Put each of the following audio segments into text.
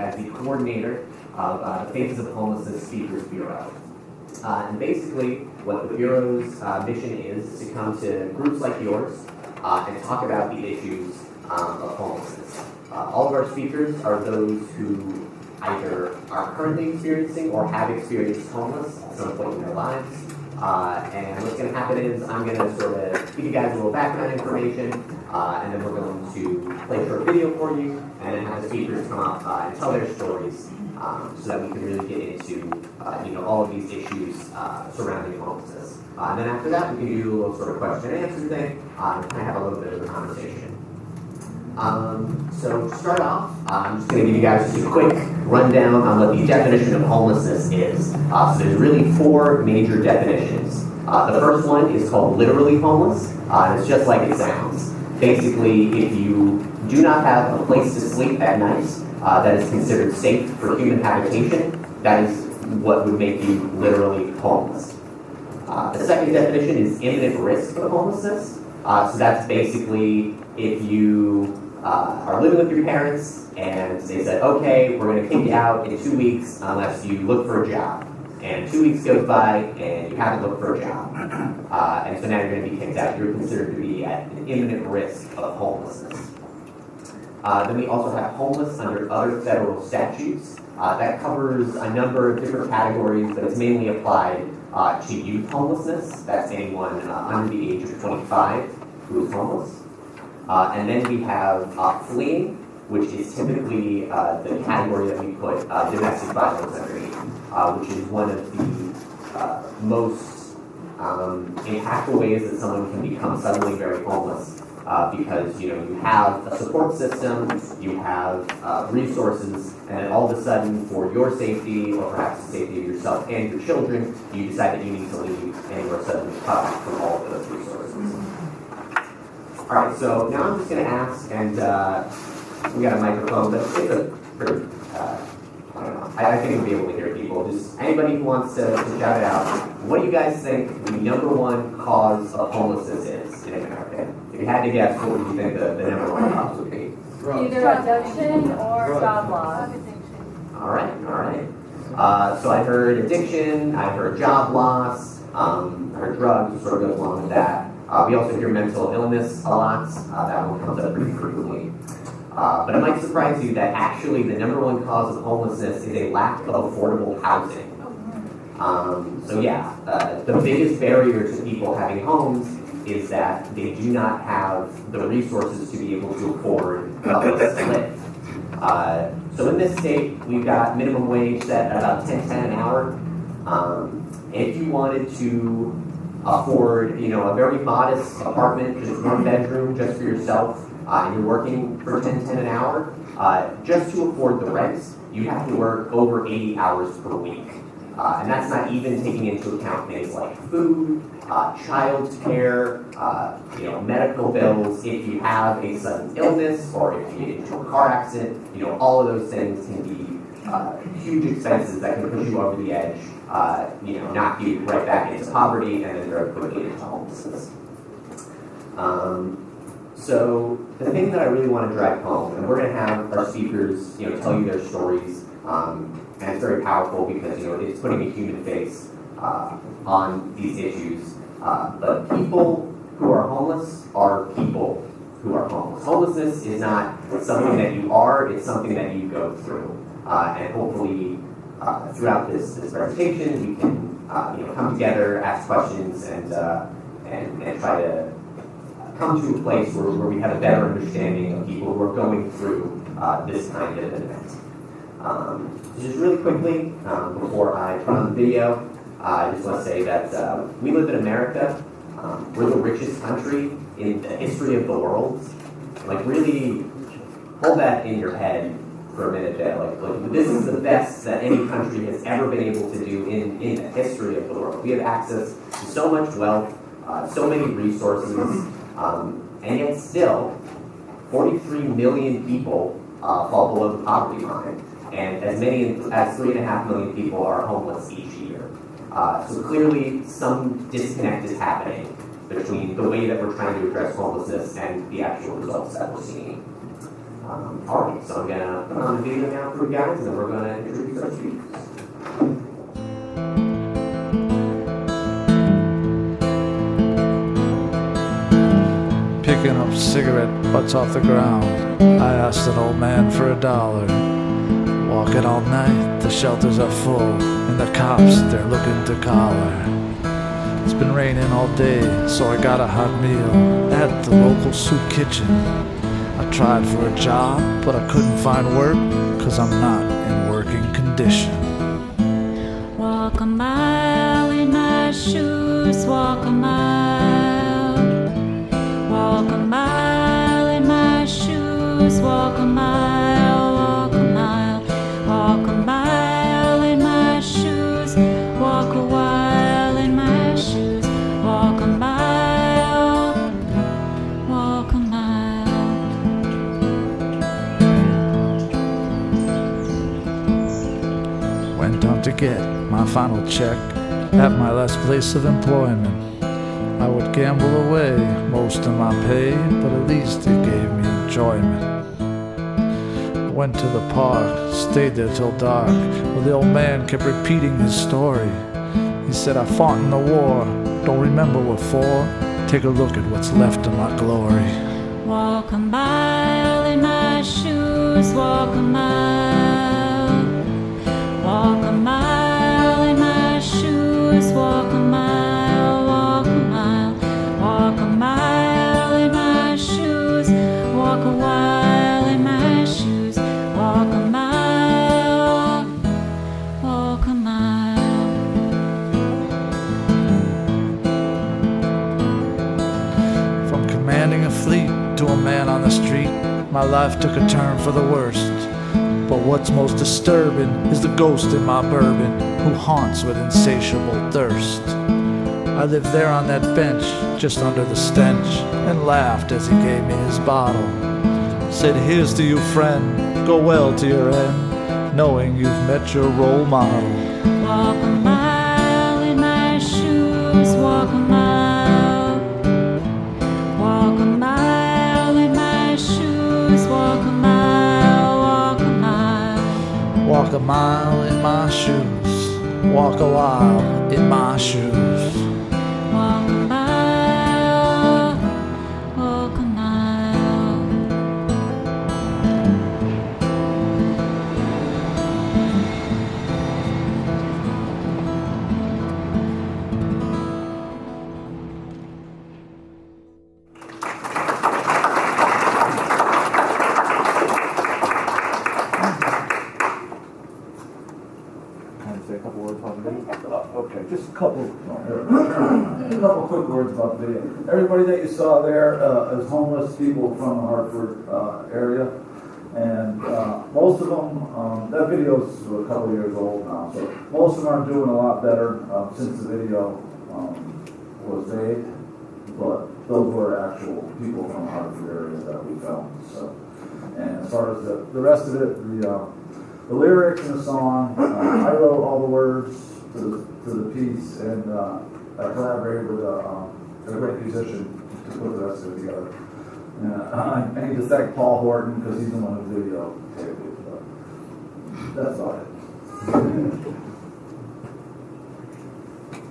as the coordinator of the Faces of Homelessness Speakers Bureau. And basically, what the Bureau's mission is to come to groups like yours and talk about the issues of homelessness. All of our speakers are those who either are currently experiencing or have experienced homeless at some point in their lives. And what's going to happen is I'm going to sort of give you guys a little background information, and then we're going to play a short video for you, and then have the speakers come up and tell their stories, so that we can really get into all of these issues surrounding homelessness. And then after that, we can do a little sort of question and answer thing, and kind of have a little bit of a conversation. So to start off, I'm just going to give you guys just a quick rundown on what the definition of homelessness is. So there's really four major definitions. The first one is called literally homeless, and it's just like it sounds. Basically, if you do not have a place to sleep at night that is considered safe for human habitation, that is what would make you literally homeless. The second definition is imminent risk of homelessness. So that's basically if you are living with your parents and they said, okay, we're going to kick you out in 2 weeks unless you look for a job. And 2 weeks goes by and you haven't looked for a job. And so now you're going to be kicked out. You're considered to be at an imminent risk of homelessness. Then we also have homeless under other federal statutes. That covers a number of different categories, but it's mainly applied to youth homelessness. That's anyone under the age of 25 who is homeless. And then we have fleeing, which is typically the category that we put domestic violence underneath, which is one of the most impactful ways that someone can become suddenly very homeless, because you have a support system, you have resources, and then all of a sudden, for your safety, or perhaps the safety of yourself and your children, you decide that you need to leave, and you are suddenly cut off from all of those resources. All right, so now I'm just going to ask, and we got a microphone, but it's a pretty, I don't know, I think we'll be able to hear people. Just anybody who wants to shout it out. What do you guys think the number one cause of homelessness is in America? If you had to guess, what would you think the number one cause would be? Either addiction or job loss. All right. So I heard addiction, I heard job loss, I heard drugs, sort of goes along with that. We also hear mental illness a lot. That one comes up pretty frequently. But it might surprise you that actually the number one cause of homelessness is a lack of affordable housing. The biggest barrier to people having homes is that they do not have the resources to be able to afford a place to live. So in this state, we've got minimum wage set at about $10.10 an hour. If you wanted to afford, a very modest apartment, just one bedroom, just for yourself, and you're working for $10.10 an hour, just to afford the rent, you have to work over 80 hours per week. And that's not even taking into account things like food, child care, medical bills. If you have a sudden illness or if you get into a car accident, all of those things can be huge expenses that can push you over the edge, knock you right back into poverty and then very quickly into homelessness. So the thing that I really want to drive home, and we're going to have our speakers, tell you their stories, and it's very powerful because it's putting a human face on these issues. But people who are homeless are people who are homeless. Homelessness is not something that you are; it's something that you go through. And hopefully, throughout this presentation, we can come together, ask questions, and try to come to a place where we have a better understanding of people who are going through this kind of an event. So just really quickly, before I turn on the video, I just want to say that we live in America. We're the richest country in the history of the world. Like, really hold that in your head for a minute there. Like this is the best that any country has ever been able to do in the history of the world. We have access to so much wealth, so many resources, and yet still, 43 million people fall below the poverty line, and as many as 3.5 million people are homeless each year. So clearly, some disconnect is happening between the way that we're trying to address homelessness and the actual results that we're seeing. Alright, so I'm gonna put on the video now for you guys, and then we're gonna introduce our speakers. Picking up cigarette butts off the ground, I asked an old man for $1. Walking all night, the shelters are full, and the cops, they're looking to collar. It's been raining all day, so I got a hot meal at the local soup kitchen. I tried for a job, but I couldn't find work, 'cause I'm not in working condition. Walk a mile in my shoes, walk a mile. Walk a mile in my shoes, walk a mile, walk a mile. Walk a mile in my shoes, walk a while in my shoes. Walk a mile, walk a mile. Went on to get my final check at my last place of employment. I would gamble away most of my pay, but at least it gave me enjoyment. Went to the park, stayed there till dark, but the old man kept repeating his story. He said, I fought in the war, don't remember what for. Take a look at what's left of my glory. Walk a mile in my shoes, walk a mile. Walk a mile in my shoes, walk a mile, walk a mile. Walk a mile in my shoes, walk a while in my shoes. Walk a mile, walk a mile. From commanding a fleet to a man on the street, my life took a turn for the worst. But what's most disturbing is the ghost in my bourbon, who haunts with insatiable thirst. I lived there on that bench, just under the stench, and laughed as he gave me his bottle. Said, here's to you, friend, go well to your end, knowing you've met your role model. Walk a mile in my shoes, walk a mile. Walk a mile in my shoes, walk a mile, walk a mile. Walk a mile in my shoes, walk a while in my shoes. Walk a mile, walk a mile. Can I say a couple words about the video? Okay, just a couple quick words about the video. Everybody that you saw there is homeless people from the Hartford area, and most of them, that video's a couple of years old now, so most of them are doing a lot better since the video was made, but those were actual people from the Hartford area that we filmed. So, and as far as the rest of it, the lyrics in the song, I wrote all the words to the piece, and I collaborated with a great musician to put the rest of it together. I need to thank Paul Horton because he's the one who videotaped it. But that's all right.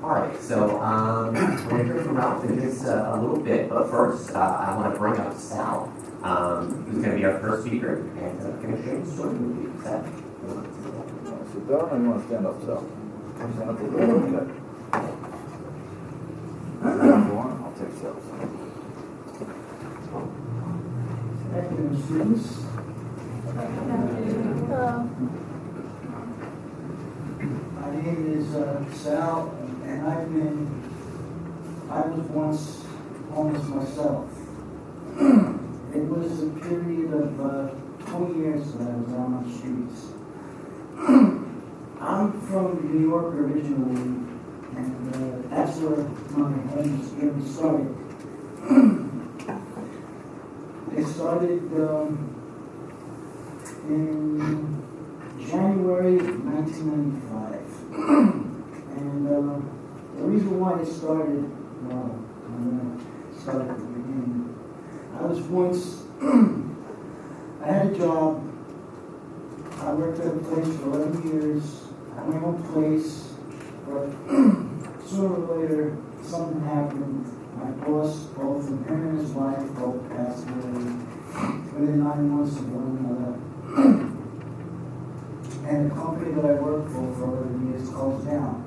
Alright, so we're going to hear from Ralph in just a little bit, but first I want to bring up Sal, who's going to be our first speaker, and going to share his story with you. Sal? You want to sit down or you want to stand up, Sal? Stand up a little bit. Okay. I'll take Sal. Afternoon, students. My name is Sal, and I was once homeless myself. It was a period of 20 years that I was on the streets. I'm from New York originally, and that's where my homeless journey started. It started in January of 1995. And the reason why it started, well, I'm going to start at the beginning. I was once I had a job. I worked at a place for 11 years. I had my own place. But sooner or later, something happened. My boss, both him and his wife, both passed away within 9 months of one another. And the company that I worked for 11 years closed down.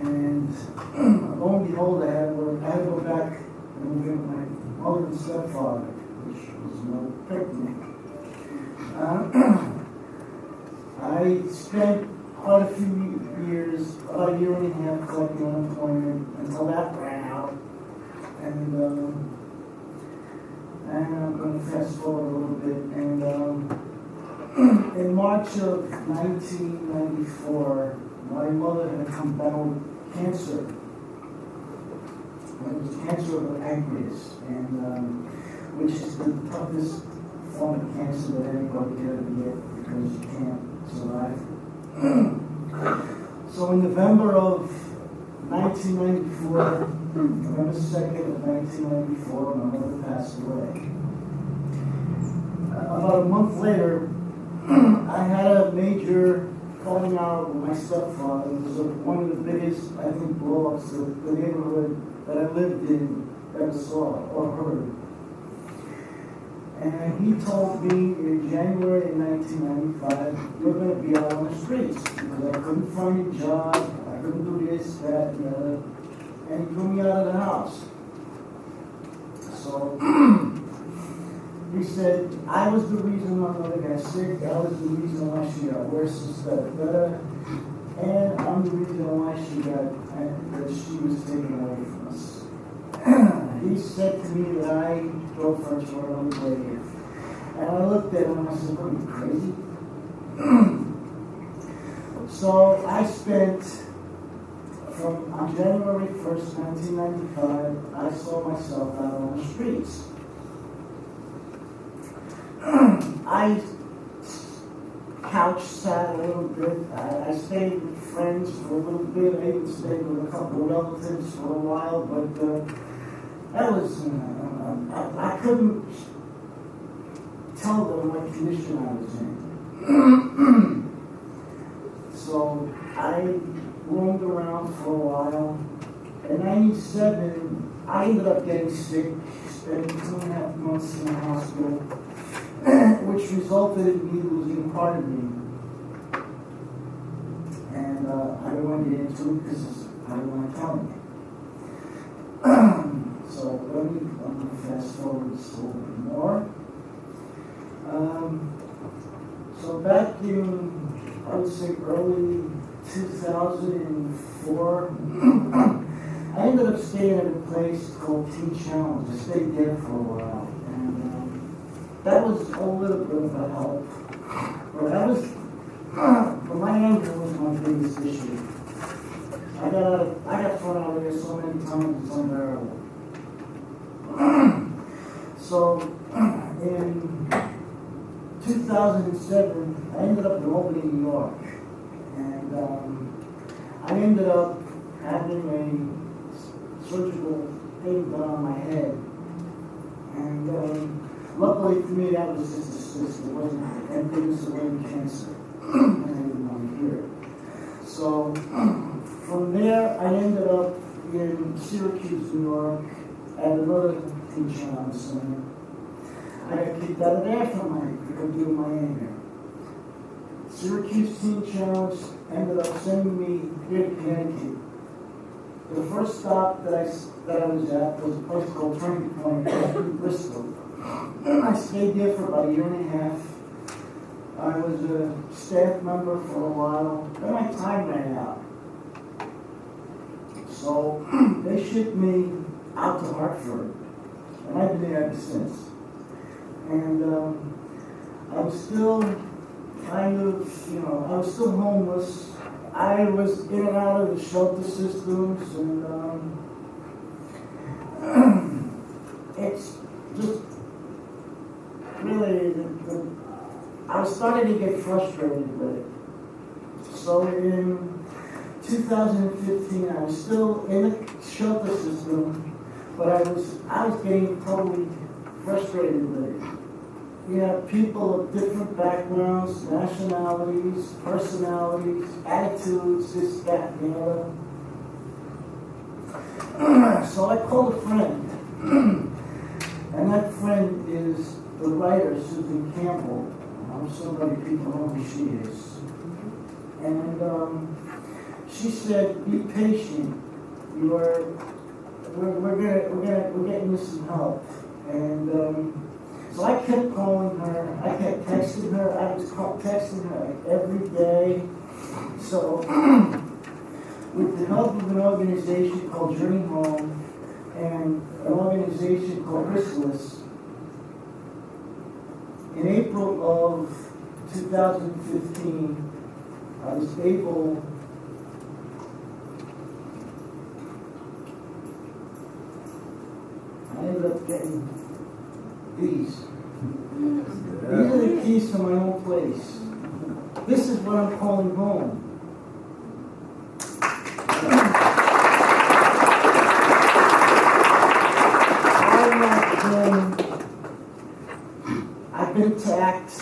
And lo and behold, I had to go back and move in with my mother and stepfather, which was no picnic. I spent quite a few years, about a year and a half, collecting unemployment until that ran out. And I'm going to fast forward a little bit. And in March of 1994, my mother had come down with cancer. It was cancer of the pancreas, and which is the toughest form of cancer that anybody can ever get because you can't survive. So in November of 1994, November 2nd of 1994, my mother passed away. About a month later, I had a major falling out with my stepfather. It was one of the biggest, I think, blow-ups of the neighborhood that I lived in ever saw or heard. And he told me in January of 1995, you're going to be out on the streets because I couldn't find a job, I couldn't do this, that, and the other, and he threw me out of the house. So he said, I was the reason my mother got sick, I was the reason why she got worse instead of better, and I'm the reason why that she was taken away from us. He said to me that I drove her to her own grave. And I looked at him and I said, what, are you crazy? So I spent, on January 1st, 1995, I saw myself out on the streets. I couch sat a little bit. I stayed with friends for a little bit. I even stayed with a couple of relatives for a while, but that was, I couldn't tell them what condition I was in. So I roamed around for a while. In 97, I ended up getting sick, spent 2.5 months in the hospital, which resulted in me losing part of me. And I don't want to get into it because I don't want to tell you. So I'm going to fast forward this a little bit more. So back in, I would say early 2004, I ended up staying at a place called Teen Challenge. I stayed there for a while. And that was a little bit of a help. But my anger was my biggest issue. I got thrown out of there so many times, it's unbearable. So, in 2007, I ended up in Albany, New York. And I ended up having a surgical thing done on my head. And luckily for me, that was just a cyst. It wasn't anything, it was a cancer. And I didn't want to hear it. So, from there, I ended up in Syracuse, New York, at another Teen Challenge center. I got kicked out of there for doing my anger. Syracuse Teen Challenge ended up sending me here to Connecticut. The first stop that I was at was a place called Turning Point in Bristol. I stayed there for about a year and a half. I was a staff member for a while. Then my time ran out. So they shipped me out to Hartford. And I've been there ever since. And I was still kind of, I was still homeless. I was in and out of the shelter systems, and it's just really, I was starting to get frustrated with it. So in 2015, I was still in the shelter system, but I was getting totally frustrated with it. You have people of different backgrounds, nationalities, personalities, attitudes, this, that, and the other. So I called a friend, and that friend is the writer, Susan Campbell. I'm sure many people know who she is. And she said, be patient. We're getting you some help. And so I kept calling her, I kept texting her, I was texting her like every day. So with the help of an organization called Journey Home and an organization called Chrysalis, in April of 2015, I was able I ended up getting these. These are the keys to my own place. This is what I'm calling home. I've been attacked.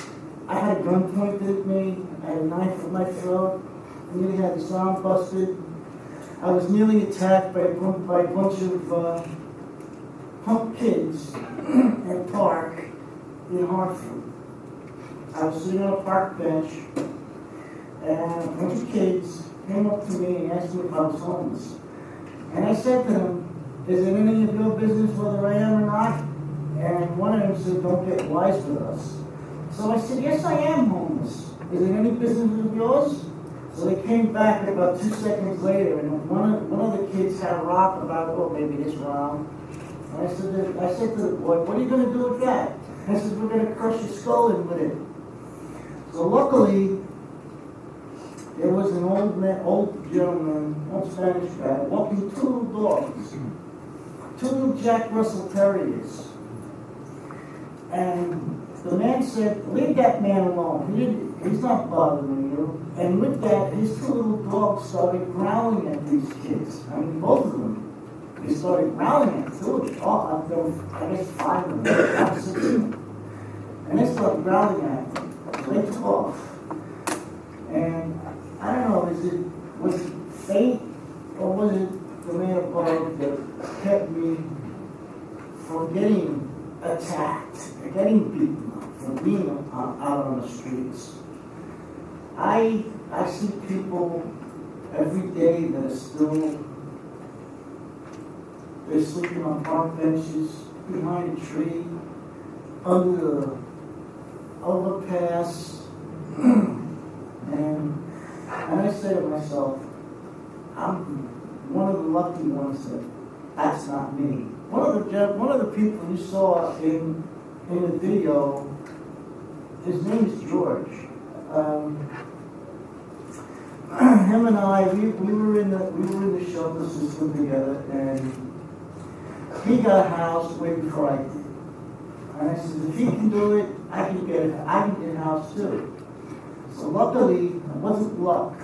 I had a gun pointed at me. I had a knife at my throat. I nearly had this arm busted. I was nearly attacked by a bunch of punk kids at a park in Hartford. I was sitting on a park bench, and a bunch of kids came up to me and asked me if I was homeless. And I said to them, is it any of your business whether I am or not? And one of them said, don't get wise with us. So I said, yes, I am homeless. Is it any business of yours? So they came back about 2 seconds later, and one of the kids had a rock about, oh, maybe this round. And I said to the boy, what are you going to do with that? And I said, we're going to crush your skull in with it. So luckily, there was an old gentleman, old Spanish guy, walking two little dogs, two little Jack Russell Terriers. And the man said, leave that man alone. He's not bothering you. And with that, his two little dogs started growling at these kids. I mean, both of them. They started growling at two of them. I guess 5 of them, not 6 of them. And they started growling at them. So they took off. And I don't know, was it fate or was it the man above that kept me from getting attacked, getting beaten up, from being out on the streets? I see people every day that are still, they're sleeping on park benches, behind a tree, under the overpass, and I say to myself, I'm one of the lucky ones that's not me. One of the people you saw in the video, his name is George. Him and I, we were in the shelter system together, and he got a house way before I did. And I said, if he can do it, I can get a house too. So luckily, it wasn't luck.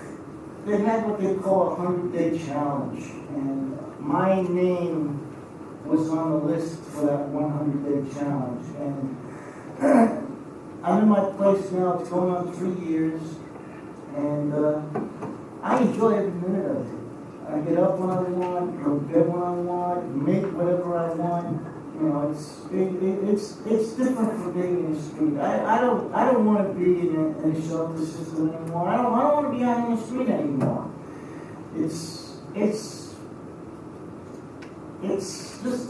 They had what they call a 100-day challenge, and my name was on the list for that 100-day challenge. And I'm in my place now. It's going on 3 years, and I enjoy every minute of it. I get up when I want, go to bed when I want, make whatever I want. You know, it's different from being in the street. I don't want to be in a shelter system anymore. I don't want to be out on the street anymore. It's just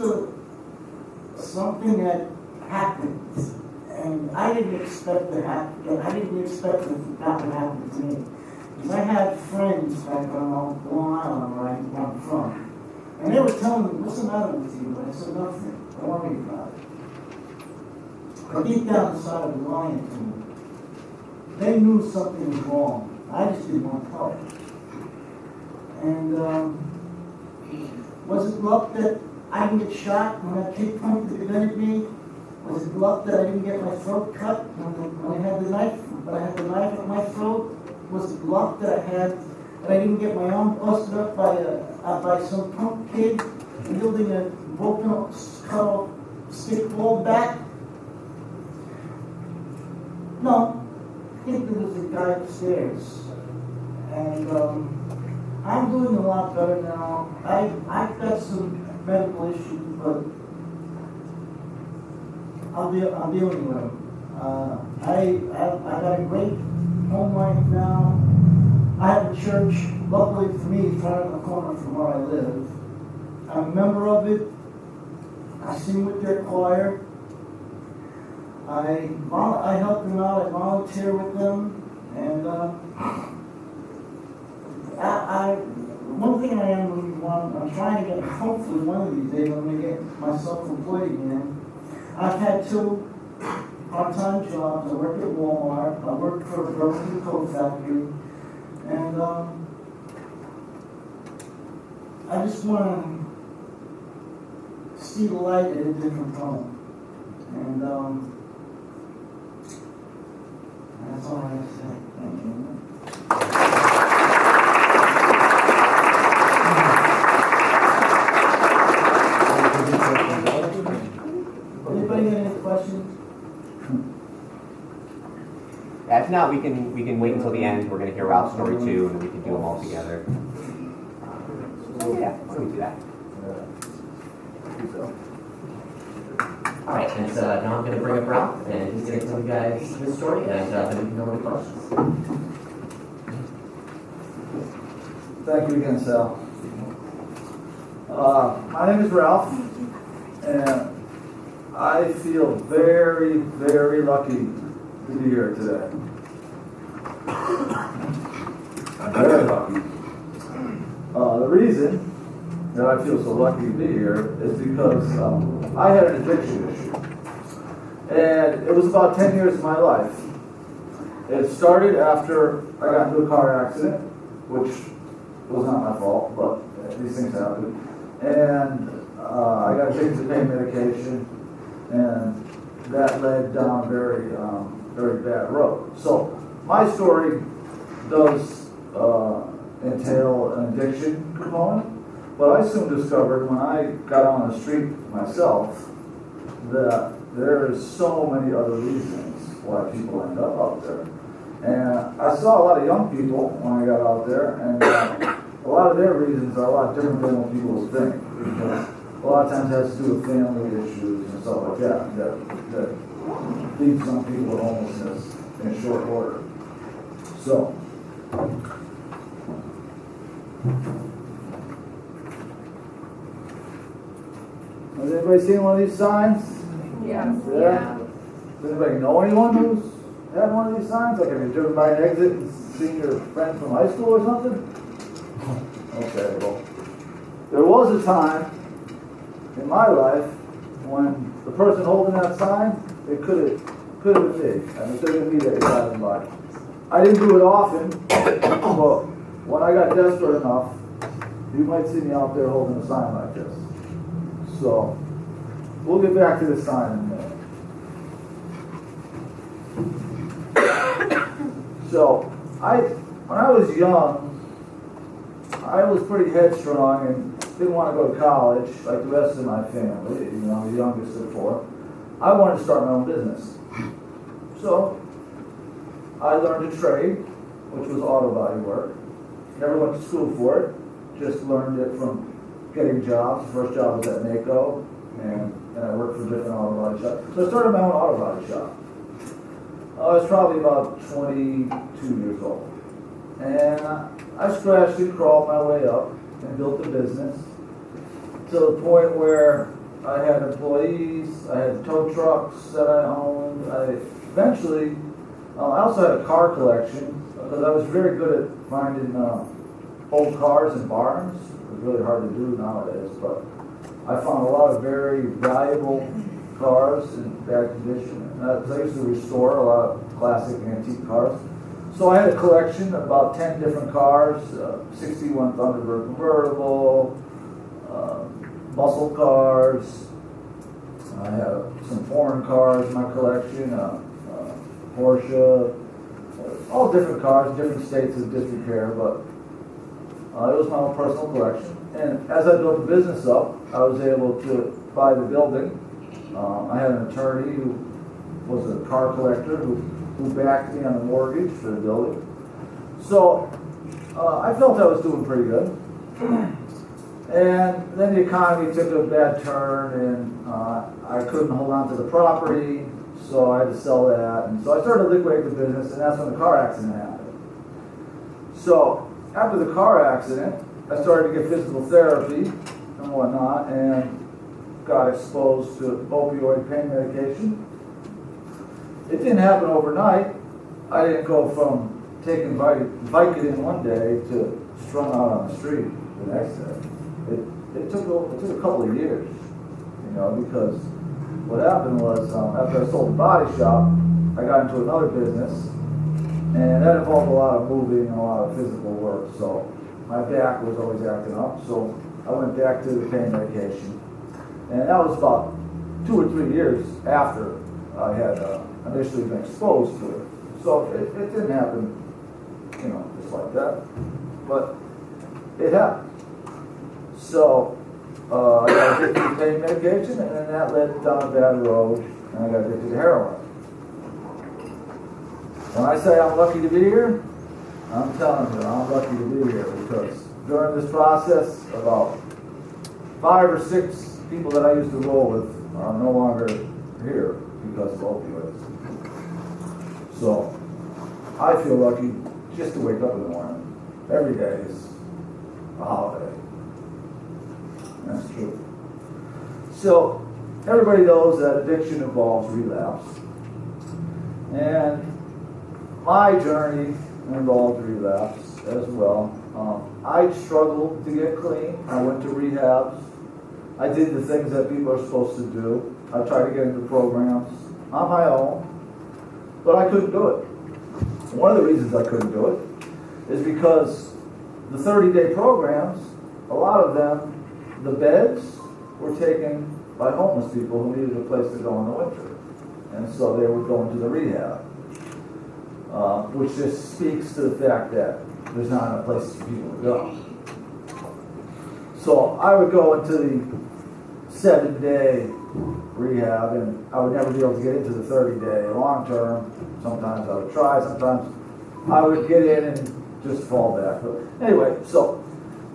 something that happens, and I didn't expect to happen. I didn't expect that to happen to me. Because I had friends back on Long Island, where I'm from. And they were telling me, what's the matter with you? And I said, nothing. Don't worry about it. But deep down inside, I was lying to me. They knew something was wrong. I just didn't want help. And was it luck that I didn't get shot when that kid pointed the gun at me? Was it luck that I didn't get my throat cut when I had the knife? But I had the knife at my throat? Was it luck that I didn't get my arm busted up by some punk kid wielding a broken cut-off stick ball bat? No, I think there was a guy upstairs. And I'm doing a lot better now. I've got some medical issues, but I'm dealing with them. I got a great home life now. I have a church, luckily for me, it's right on the corner from where I live. I'm a member of it. I sing with their choir. I help them out. I volunteer with them, and one thing I am really I'm trying to get. Hopefully, one of these days, I'm going to get myself employed again. I've had 2 part-time jobs. I work at Walmart. I work for a Burlington Coat Factory, and I just want to see the light at a different tone. And that's all I have to say. Thank you. Anybody got any questions? If not, we can wait until the end. We're going to hear Ralph's story too, and we can do them all together. Yeah, why don't we do that? All right, and so now I'm going to bring up Ralph, and he's going to tell you guys his story, and then we can go into questions. Thank you again, Sal. My name is Ralph, and I feel very, very lucky to be here today. I'm very lucky. The reason that I feel so lucky to be here is because I had an addiction issue. And it was about 10 years of my life. It started after I got into a car accident, which was not my fault, but these things happen. And I got addicted to pain medication, and that led down a very, very bad road. So my story does entail an addiction component, but I soon discovered when I got on the street myself that there is so many other reasons why people end up out there. And I saw a lot of young people when I got out there, and a lot of their reasons are a lot different than what people think, because a lot of times it has to do with family issues and stuff like that that leads some people to homelessness in short order. So, has anybody seen one of these signs? Yes. Yeah. Does anybody know anyone who's had one of these signs? Like, have you driven by an exit and seen your friend from high school or something? Okay, well, there was a time in my life when the person holding that sign, it could have been me. And it could have been me that you're driving by. I didn't do it often, but when I got desperate enough, you might see me out there holding a sign like this. So, we'll get back to this sign in a minute. So, when I was young, I was pretty headstrong and didn't want to go to college like the rest of my family. You know, I'm the youngest of 4. I wanted to start my own business. So, I learned a trade, which was auto body work. Never went to school for it, just learned it from getting jobs. The first job was at NACO, and I worked for different auto body shops. So I started my own auto body shop. I was probably about 22 years old. And I scratched and crawled my way up and built a business to the point where I had employees, I had tow trucks that I owned. Eventually, I also had a car collection because I was very good at finding old cars in barns. It was really hard to do nowadays, but I found a lot of very valuable cars in bad condition. Because I used to restore a lot of classic antique cars. So I had a collection of about 10 different cars, 61 Thunderbird convertible, muscle cars. I have some foreign cars in my collection, Porsche, all different cars, different states of disrepair, but it was my own personal collection. And as I built the business up, I was able to buy the building. I had an attorney who was a car collector who backed me on the mortgage for the building. So I felt I was doing pretty good. And then the economy took a bad turn, and I couldn't hold on to the property, so I had to sell that. And so I started to liquidate the business, and that's when the car accident happened. So after the car accident, I started to get physical therapy and whatnot, and got exposed to opioid pain medication. It didn't happen overnight. I didn't go from taking Vicodin one day to strung out on the street the next day. It took a couple of years, because what happened was after I sold the body shop, I got into another business, and that involved a lot of moving and a lot of physical work. So my back was always acting up, so I went back to the pain medication, and that was about 2 or 3 years after I had initially been exposed to it. So it didn't happen, just like that, but it happened. So I got addicted to pain medication, and then that led down a bad road, and I got addicted to heroin. When I say I'm lucky to be here, I'm telling you, I'm lucky to be here, because during this process, about 5 or 6 people that I used to roll with are no longer here because of opioids. So I feel lucky just to wake up in the morning. Every day is a holiday. That's true. So everybody knows that addiction involves relapse. And my journey involved relapse as well. I struggled to get clean. I went to rehabs. I did the things that people are supposed to do. I tried to get into programs on my own, but I couldn't do it. One of the reasons I couldn't do it is because the 30-day programs, a lot of them, the beds were taken by homeless people who needed a place to go in the winter. And so they would go into the rehab, which just speaks to the fact that there's not enough places for people to go. So I would go into the 7-day rehab, and I would never be able to get into the 30-day long term. Sometimes I would try, sometimes I would get in and just fall back. But anyway, so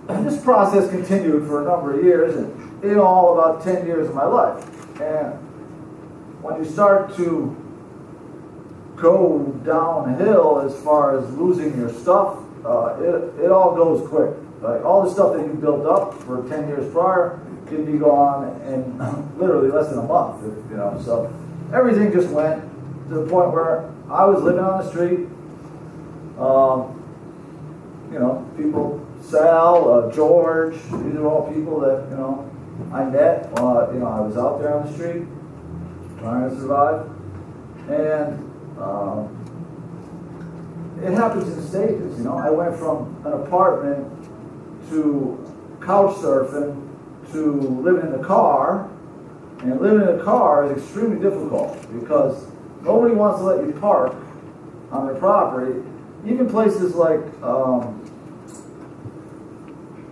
this process continued for a number of years, and in all about 10 years of my life. And when you start to go downhill as far as losing your stuff, it all goes quick. Like all the stuff that you built up for 10 years prior can be gone in literally less than a month, So everything just went to the point where I was living on the street. People, Sal, George, these are all people that, I met. I was out there on the street trying to survive. And it happens in stages, I went from an apartment to couch surfing to living in the car. And living in a car is extremely difficult because nobody wants to let you park on their property. Even places like,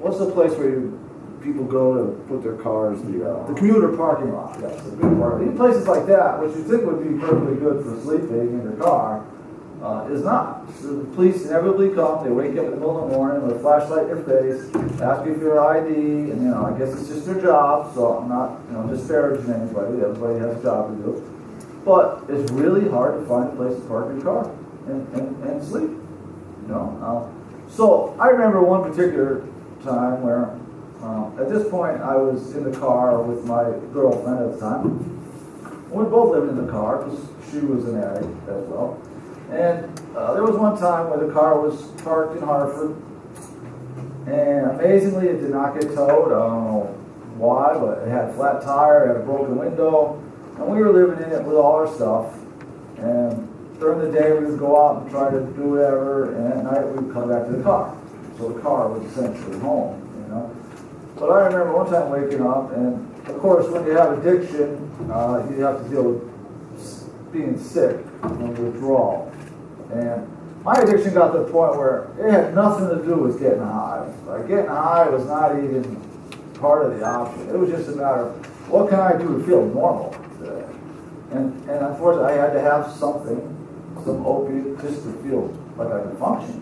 what's the place where people go to put their cars? The commuter parking lot. Yes, the commuter parking lot. Even places like that, which you think would be perfectly good for sleeping in your car, is not. So the police inevitably come, they wake you up in the middle of the morning with a flashlight in your face, ask you for your ID, and I guess it's just their job, so I'm not disparaging anybody. Everybody has a job to do. But it's really hard to find a place to park your car and sleep. So I remember one particular time where at this point I was in the car with my girlfriend at the time. We were both living in the car because she was an addict as well. And there was one time where the car was parked in Hartford, and amazingly it did not get towed. I don't know why, but it had a flat tire, it had a broken window, and we were living in it with all our stuff. And during the day we would go out and try to do whatever, and at night we would come back to the car. So the car was essentially home, But I remember one time waking up, and of course when you have addiction, you have to deal with being sick and withdrawal. And my addiction got to the point where it had nothing to do with getting high. Like getting high was not even part of the option. It was just a matter of what can I do to feel normal today? And unfortunately, I had to have something, some opiate, just to feel like I could function.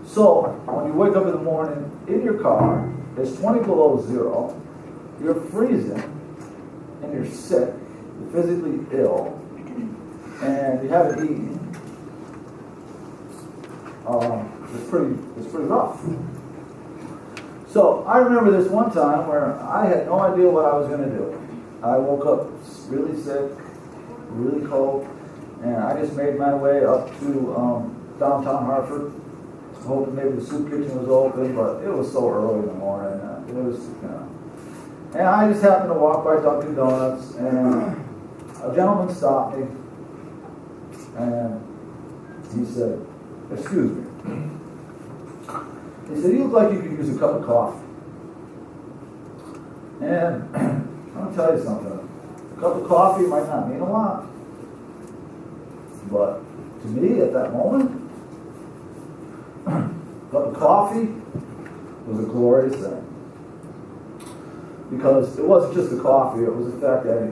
So when you wake up in the morning in your car, it's 20 below zero, you're freezing, and you're sick, you're physically ill, and you haven't eaten. It's pretty rough. So I remember this one time where I had no idea what I was going to do. I woke up really sick, really cold, and I just made my way up to downtown Hartford, hoping maybe the soup kitchen was open, but it was so early in the morning. It was, and I just happened to walk by Dunkin' Donuts, and a gentleman stopped me, and he said, "Excuse me." He said, "You look like you could use a cup of coffee." And I'll tell you something. A cup of coffee might not mean a lot, but to me at that moment, a cup of coffee was a glorious thing. Because it wasn't just the coffee, it was the fact that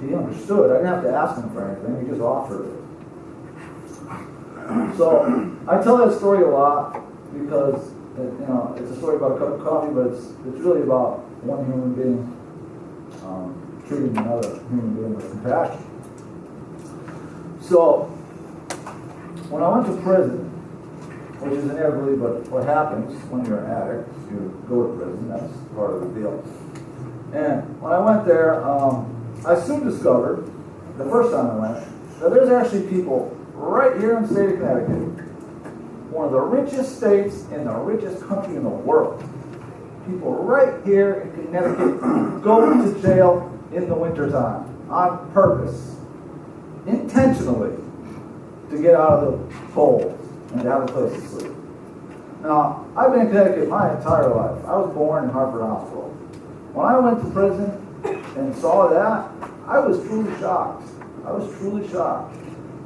he understood. I didn't have to ask him for anything, he just offered it. So I tell that story a lot because it's a story about a cup of coffee, but it's really about one human being treating another human being with compassion. So when I went to prison, which is inevitably, but what happens when you're an addict, you go to prison, that's part of the deal. And when I went there, I soon discovered, the first time I went, that there's actually people right here in the state of Connecticut, one of the richest states in the richest country in the world. People right here in Connecticut go to jail in the wintertime on purpose, intentionally, to get out of the cold and to have a place to sleep. Now, I've been in Connecticut my entire life. I was born in Hartford Hospital. When I went to prison and saw that, I was truly shocked. I was truly shocked.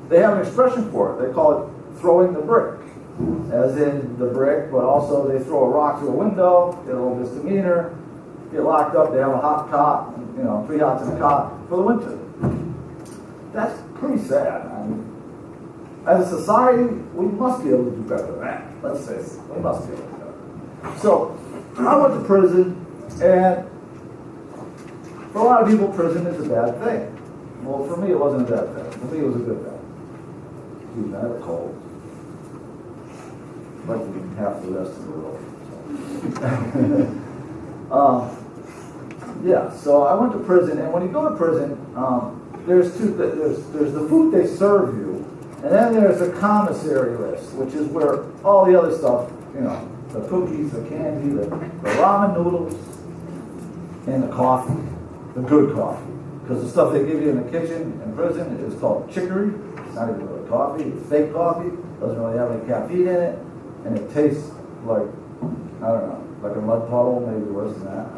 They have an expression for it. They call it throwing the brick, as in the brick, but also they throw a rock through a window, get a little misdemeanor, get locked up, they have a hot cot, 3 hots in a cot for the winter. That's pretty sad. I mean, as a society, we must be able to do better than that. Let's face it, we must be able to do better. So, I went to prison, and for a lot of people, prison is a bad thing. Well, for me, it wasn't a bad thing. For me, it was a good thing. Dude, I had a cold. Like half the rest of the world. So I went to prison, and when you go to prison, there's the food they serve you, and then there's the commissary list, which is where all the other stuff, the cookies, the candy, the ramen noodles, and the coffee, the good coffee. Because the stuff they give you in the kitchen in prison is called chicory. It's not even really coffee, it's fake coffee. Doesn't really have any caffeine in it. And it tastes like, I don't know, like a mud puddle, maybe worse than that. I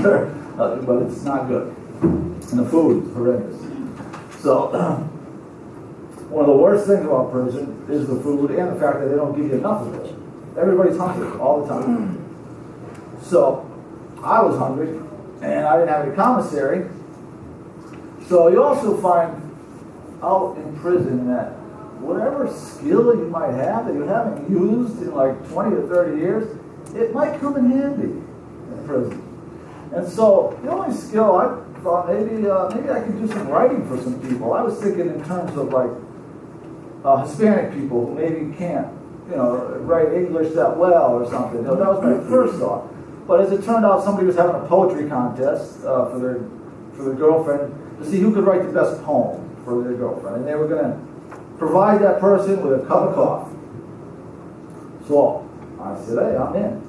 don't know. But it's not good. And the food is horrendous. So, one of the worst things about prison is the food and the fact that they don't give you enough of it. Everybody's hungry all the time. So, I was hungry, and I didn't have any commissary. So you also find out in prison that whatever skill you might have that you haven't used in like 20 or 30 years, it might come in handy in prison. And so the only skill I thought maybe I could do some writing for some people. I was thinking in terms of like Hispanic people who maybe can't, write English that well or something. That was my first thought. But as it turned out, somebody was having a poetry contest for their girlfriend to see who could write the best poem for their girlfriend. And they were going to provide that person with a cup of coffee. So I said, hey, I'm in.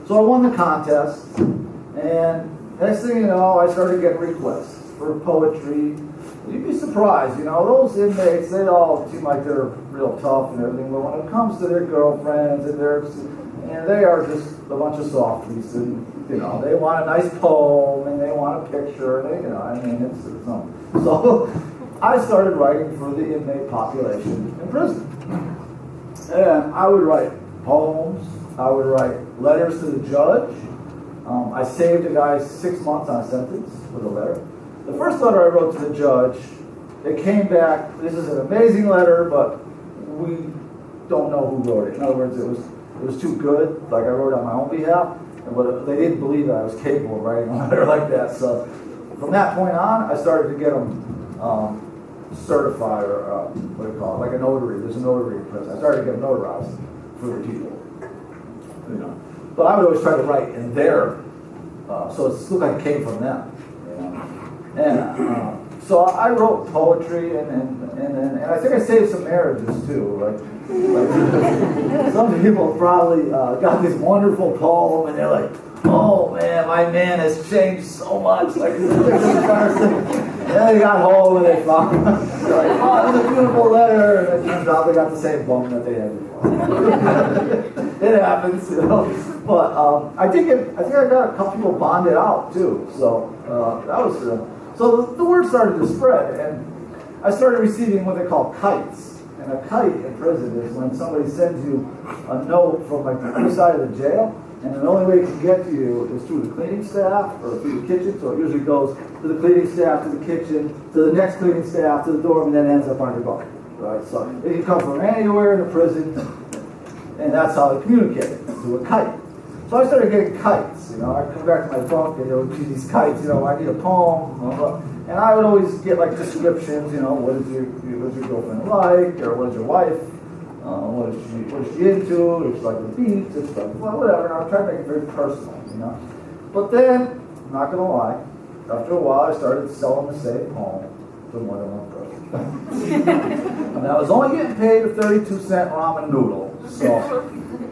So I won the contest, and next thing you know, I started getting requests for poetry. You'd be surprised, those inmates, they all seem like they're real tough and everything, but when it comes to their girlfriends and they are just a bunch of softies, and they want a nice poem and they want a picture, and it's something. So I started writing for the inmate population in prison. And I would write poems, I would write letters to the judge. I saved a guy 6 months on a sentence with a letter. the first letter I wrote to the judge, it came back, this is an amazing letter, but we don't know who wrote it. In other words, it was too good, like I wrote it on my own behalf, but they didn't believe that I was capable of writing a letter like that. So from that point on, I started to get them certified, or what do you call it, like a notary. There's a notary in prison. I started to get them notarized for the people. You know. But I would always try to write in their, so it looked like it came from them. You know. And so I wrote poetry, and I think I saved some marriages too. Like some people probably got this wonderful poem, and they're like, "Oh man, my man has changed so much." Like, and then they got home and they found, they're like, "Oh, that was a beautiful letter," and it turns out they got the same poem that they had before. It happens, you know. But I think I got a couple people bonded out too. So that was. So the word started to spread, and I started receiving what they call kites. And a kite in prison is when somebody sends you a note from like the other side of the jail, and the only way it can get to you is through the cleaning staff or through the kitchen. So it usually goes to the cleaning staff, to the kitchen, to the next cleaning staff, to the dorm, and then ends up on your bunk. Right? So it can come from anywhere in the prison, and that's how they communicate, through a kite. So I started getting kites, you know. I'd come back to my bunk and there would be these kites, you know, I need a poem, blah, blah. And I would always get like descriptions, you know, what is your girlfriend like, or what is your wife, what is she into, if she like the beach, it's like, well, whatever, and I would try to make it very personal, you know. But then, I'm not gonna lie, after a while I started selling the same poem to more than one person. And I was only getting paid a 32-cent ramen noodle, so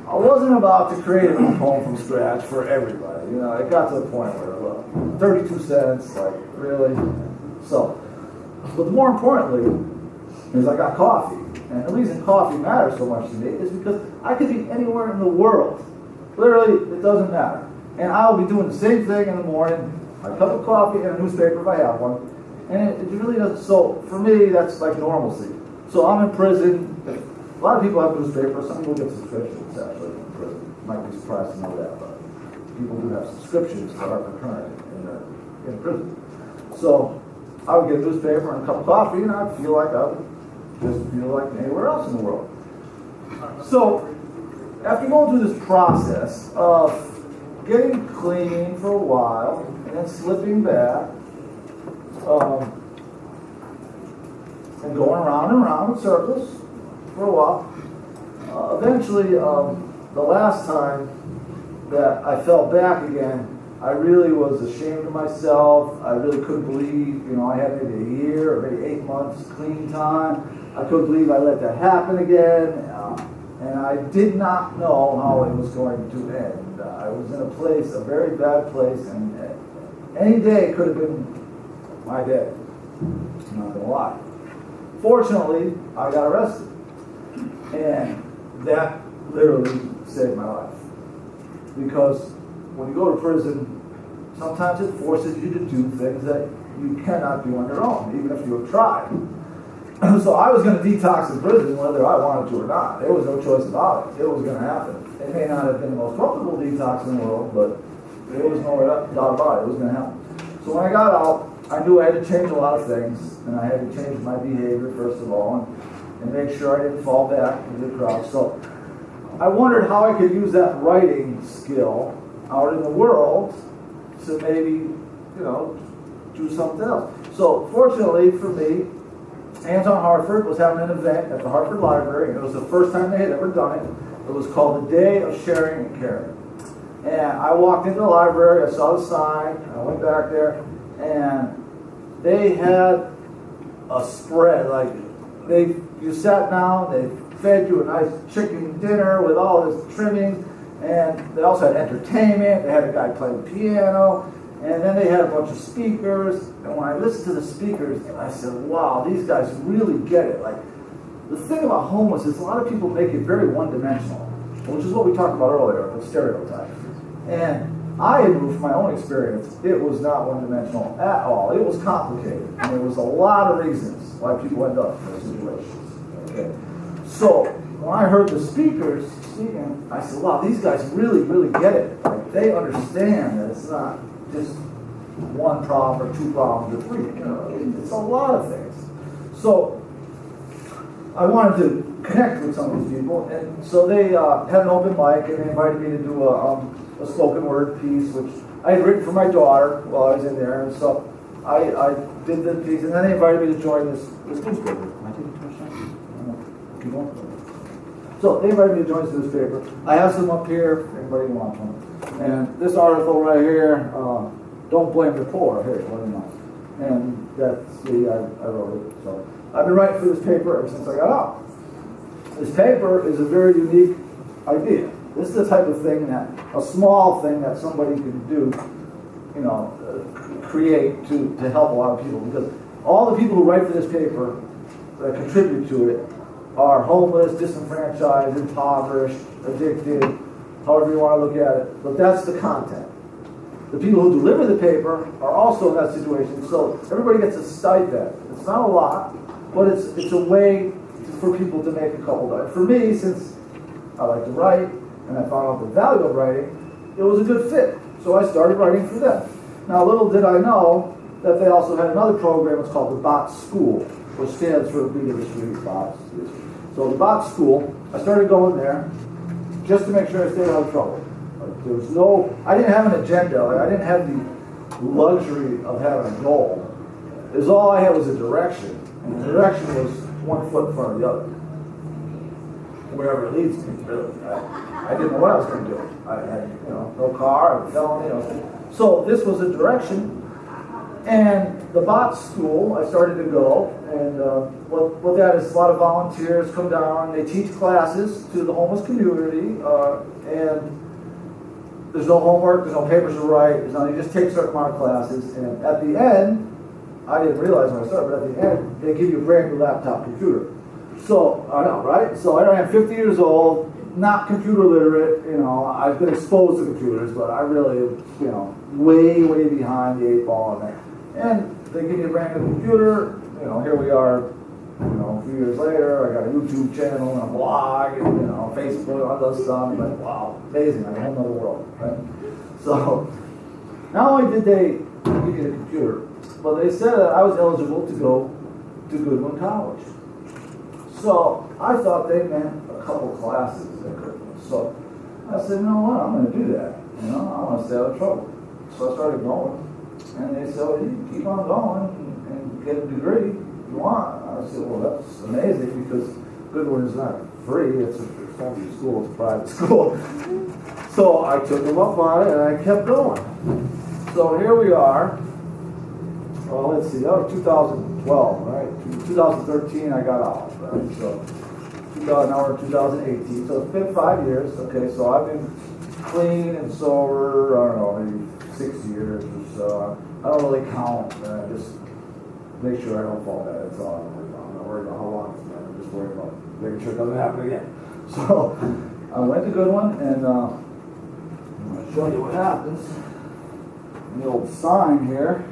I wasn't about to create a new poem from scratch for everybody. You know, it got to the point where, look, 32 cents, like, really? So, but more importantly, is I got coffee. And the reason coffee matters so much to me is because I could be anywhere in the world. Literally, it doesn't matter. And I'll be doing the same thing in the morning, a cup of coffee and a newspaper if I have one. And it really doesn't, so for me, that's like normalcy. So I'm in prison. A lot of people have newspapers. Some people get subscriptions actually in prison. You might be surprised to know that, but people do have subscriptions that are concurrent in prison. So I would get a newspaper and a cup of coffee, and I'd feel like I would just feel like anywhere else in the world. So after going through this process of getting clean for a while and then slipping back, and going around and around in circles for a while. Eventually, the last time that I fell back again, I really was ashamed of myself. I really couldn't believe, you know, I had maybe a year or maybe 8 months clean time. I couldn't believe I let that happen again. And I did not know how it was going to end. I was in a place, a very bad place, and any day could have been my day. I'm not going to lie. Fortunately, I got arrested. And that literally saved my life. Because when you go to prison, sometimes it forces you to do things that you cannot do on your own, even if you have tried. So I was going to detox in prison whether I wanted to or not. There was no choice about it. It was going to happen. It may not have been the most comfortable detox in the world, but there was no doubt about it. It was going to happen. So when I got out, I knew I had to change a lot of things, and I had to change my behavior first of all, and make sure I didn't fall back into the crowd. So I wondered how I could use that writing skill out in the world to maybe, you know, do something else. So fortunately for me, Hands on Hartford was having an event at the Hartford Library, and it was the first time they had ever done it. It was called the Day of Sharing and Caring. And I walked into the library, I saw the sign, I went back there, and they had a spread, like you sat down, they fed you a nice chicken dinner with all this trimming, and they also had entertainment, they had a guy playing piano, and then they had a bunch of speakers, and when I listened to the speakers, I said, wow, these guys really get it. Like, the thing about homeless is a lot of people make it very one-dimensional, which is what we talked about earlier, the stereotype. And I knew from my own experience, it was not one-dimensional at all. It was complicated, and there was a lot of reasons why people end up in those situations. Okay, so when I heard the speakers speaking, I said, wow, these guys really, really get it. Like, they understand that it's not just one problem or two problems or three. You know, it's a lot of things. So I wanted to connect with some of these people, and so they had an open mic, and they invited me to do a spoken word piece, which I had written for my daughter while I was in there, and so I did the piece, and then they invited me to join this newspaper. Am I taking too much time? Keep going. So they invited me to join this newspaper. I have some up here, if anybody wants one. And this article right here, don't blame the poor. Here, let me know. And that's I wrote it. So I've been writing for this paper ever since I got out. This paper is a very unique idea. This is the type of thing a small thing that somebody can do, you know, create to help a lot of people. Because all the people who write for this paper that contribute to it are homeless, disenfranchised, impoverished, addicted, however you want to look at it. But that's the content. The people who deliver the paper are also in that situation. So everybody gets a stipend. It's not a lot, but it's a way for people to make a couple dollars. For me, since I like to write, and I found out the value of writing, it was a good fit. So I started writing for them. Now, little did I know that they also had another program. It's called the Bot School, which stands for Beat of the Street, Bots. So the Bot School, I started going there just to make sure I stayed out of trouble. Like, there was I didn't have an agenda. Like, I didn't have the luxury of having a goal. All I had was a direction. And the direction was 1 foot in front of the other. Wherever it leads me, really. I didn't know what I was going to do. I had, no car, I was felony, So this was a direction. And the Bot School, I started to go, and what that is, a lot of volunteers come down, they teach classes to the homeless community, and there's no homework, there's no papers to write, you just take a certain amount of classes, and at the end, I didn't realize when I started, but at the end, they give you a brand new laptop computer. So, I know, right? So I'm 50 years old, not computer literate, I've been exposed to computers, but I really, way, way behind the 8 ball on that. And they give you a brand new computer, here we are, a few years later, I got a YouTube channel and a blog and, Facebook, all that stuff. I'm like, wow, amazing, I'm in a whole other world, right? So, not only did they give me the computer, but they said that I was eligible to go to Goodwin College. So, I thought they meant a couple classes at Goodwin. So, I said, you know what, I'm going to do that. I want to stay out of trouble. So I started going. And they said, well, you keep on going and get a degree if you want. I said, well, that's amazing because Goodwin is not free. It's a fancy school. It's a private school. So I took them up on it and I kept going. So here we are. Well, let's see. That was 2012, right? 2013 I got out, right? So now we're in 2018. So it's been 5 years. Okay, so I've been clean and sober, I don't know, maybe 6 years or so. I don't really count. I just make sure I don't fall bad. That's all I'm worried about. I'm not worried about how long it's been. I'm just worried about making sure it doesn't happen again. So I went to Goodwin, and I'm going to show you what happens. The old sign here.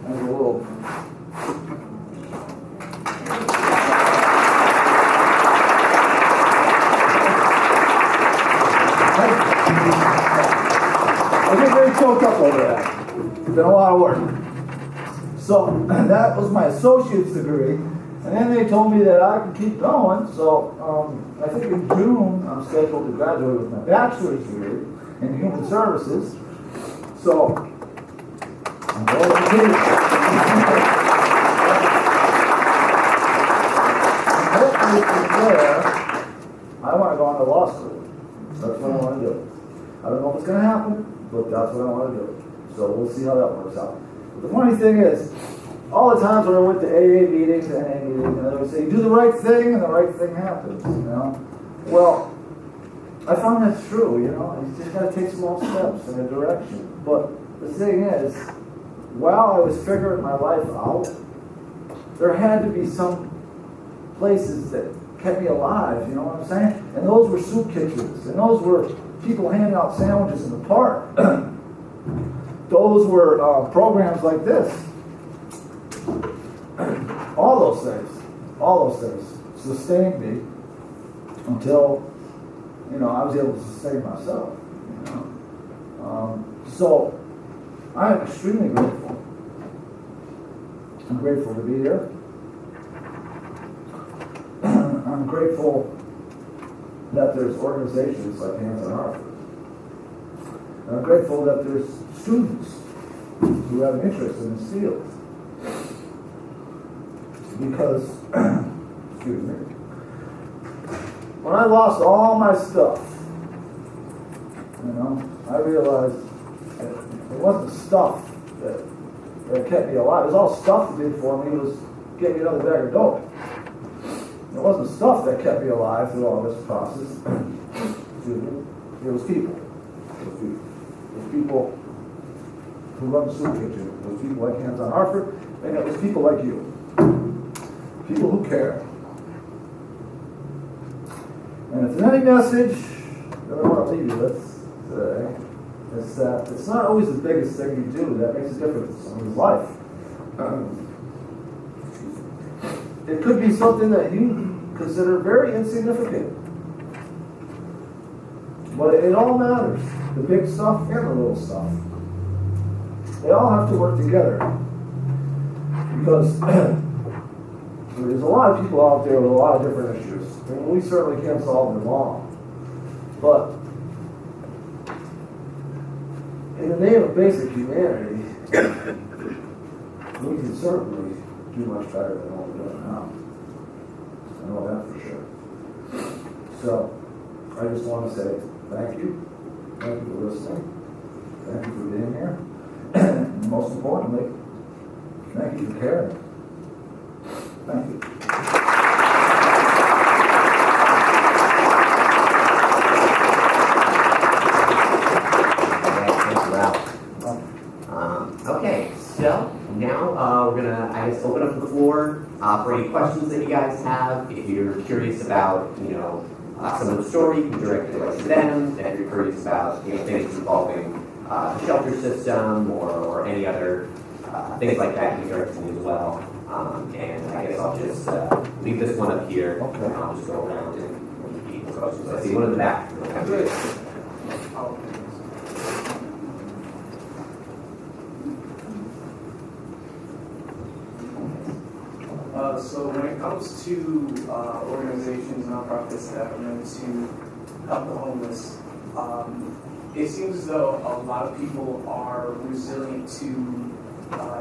There's a little. I get very choked up over that. It's been a lot of work. So that was my associate's degree, and then they told me that I could keep going. So I think in June I'm scheduled to graduate with my bachelor's degree in human services. So I'm going to hopefully from there, I want to go on to law school. That's what I want to do. I don't know if it's going to happen, but that's what I want to do. So we'll see how that works out. But the funny thing is, all the times when I went to AA meetings and NA meetings, and they would say, do the right thing, and the right thing happens, Well, I found that's true, You just got to take small steps in a direction. But the thing is, while I was figuring my life out, there had to be some places that kept me alive, you know what I'm saying? And those were soup kitchens, and those were people handing out sandwiches in the park. Those were programs like this. All those things sustained me until, I was able to sustain myself. So I am extremely grateful. I'm grateful to be here. I'm grateful that there's organizations like Hands on Harvard. And I'm grateful that there's students who have an interest in this field. Because, excuse me, when I lost all my stuff, I realized it wasn't stuff that kept me alive. It was all stuff that did for me was get me another bag of dope. It wasn't stuff that kept me alive through all this process. Excuse me. It was people. It was people who run the soup kitchen. It was people like Hands on Hartford, and it was people like you. People who care. And if there's any message that I want to leave you with today, it's that it's not always the biggest thing you do that makes a difference in someone's life. It could be something that you consider very insignificant. But it all matters. The big stuff and the little stuff. They all have to work together. Because there's a lot of people out there with a lot of different issues. And we certainly can't solve them all. But in the name of basic humanity, we can certainly do much better than what we're doing now. I know that for sure. So, I just want to say thank you. Thank you for listening. Thank you for being here. And most importantly, thank you for caring. Thank you. Okay, so now we're gonna, I guess, open up the floor for any questions that you guys have. If you're curious about, some of the story, you can direct it to them. If you're curious about, things involving the shelter system or any other things like that, you can direct to me as well. And I guess I'll just leave this one up here, Okay. and I'll just go around and repeat the questions. I see one in the back. So when it comes to organizations, nonprofits that are meant to help the homeless, it seems as though a lot of people are resilient to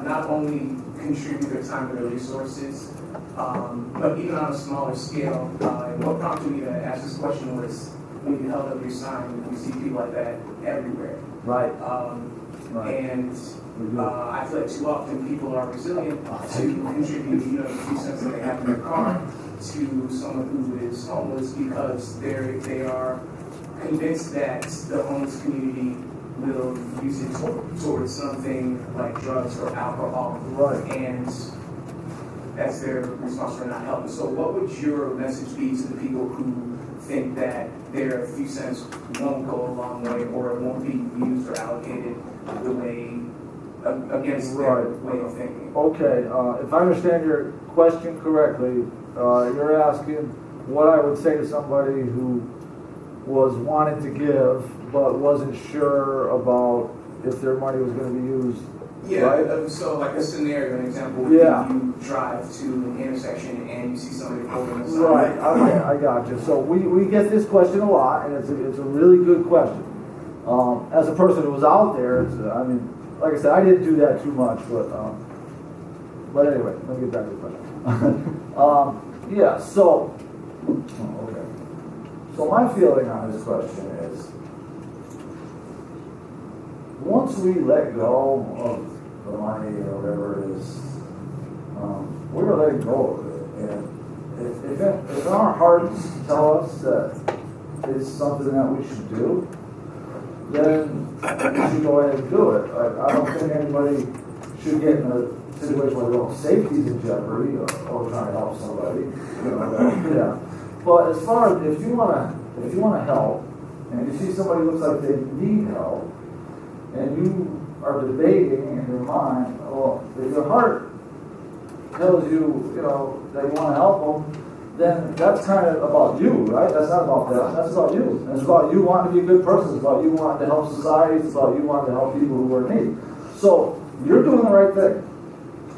not only contribute their time and their resources, but even on a smaller scale. And what prompted me to ask this question was when you held up your sign, we see people like that everywhere. Right. And I feel like too often people are resilient to contribute, the few cents that they have in their car to someone who is homeless because they are convinced that the homeless community will use it towards something like drugs or alcohol. Right. And that's their response for not helping. So what would your message be to the people who think that their few cents won't go a long way or it won't be used or allocated the way against their way of thinking? Okay, if I understand your question correctly, you're asking what I would say to somebody who was wanting to give but wasn't sure about if their money was going to be used. Yeah, right? So like a scenario, an example would Yeah. be you drive to an intersection and you see somebody holding a sign. Right, okay, I got you. So we get this question a lot, and it's a really good question. As a person who was out there, like I said, I didn't do that too much, but anyway, let me get back to the question. Yeah, so, okay. So my feeling on this question is, once we let go of the money or whatever it is, we're letting go of it. And if our hearts tell us that it's something that we should do, then we should go ahead and do it. I don't think anybody should get in a situation where their own safety is in jeopardy or trying to help somebody. Yeah. But as far as if you want to help, and you see somebody who looks like they need help, and you are debating in your mind, well, if your heart tells you, that you want to help them, then that's kind of about you, right? That's not about them. That's about you. And it's about you wanting to be a good person. It's about you wanting to help society. It's about you wanting to help people who are in need. So you're doing the right thing.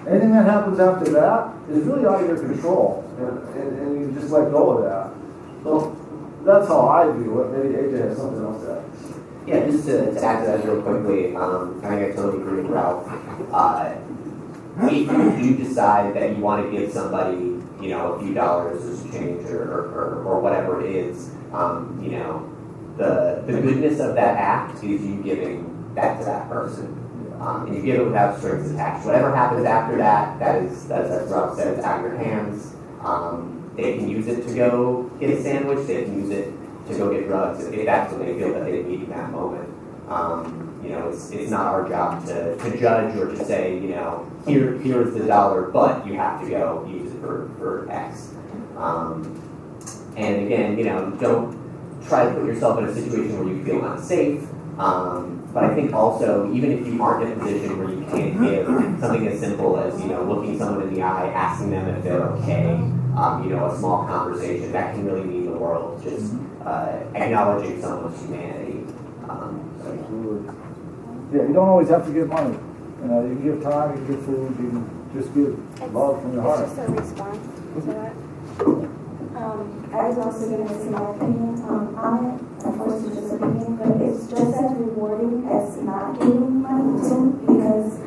Anything that happens after that is really out of your control, and you just let go of that. So that's how I view it. Maybe AJ has something else to add. Yeah, just to add to that real quickly, I think I totally agree with Ralph. If you decide that you want to give somebody, you know, a few dollars as change or whatever it is, you know, the goodness of that act is you giving that to that person. And you give it without strings attached. Whatever happens after that, that's as Ralph said, it's out of your hands. They can use it to go get a sandwich, they can use it to go get drugs if that's what they feel that they need in that moment. You know, it's not our job to judge or to say, you know, here's the dollar, but you have to go use it for X. And again, you know, don't try to put yourself in a situation where you feel unsafe. But I think also, even if you aren't in a position where you can't give something as simple as, you know, looking someone in the eye, asking them if they're okay, you know, a small conversation, that can really mean the world. Just acknowledging someone's humanity. Absolutely. Yeah, you don't always have to give money. You know, you can give time, you can give food, you can just give love from your heart. It's just a response to that. I was also going to say my opinion on it. Of course, it's just opinion, but it's just as rewarding as not giving money to, because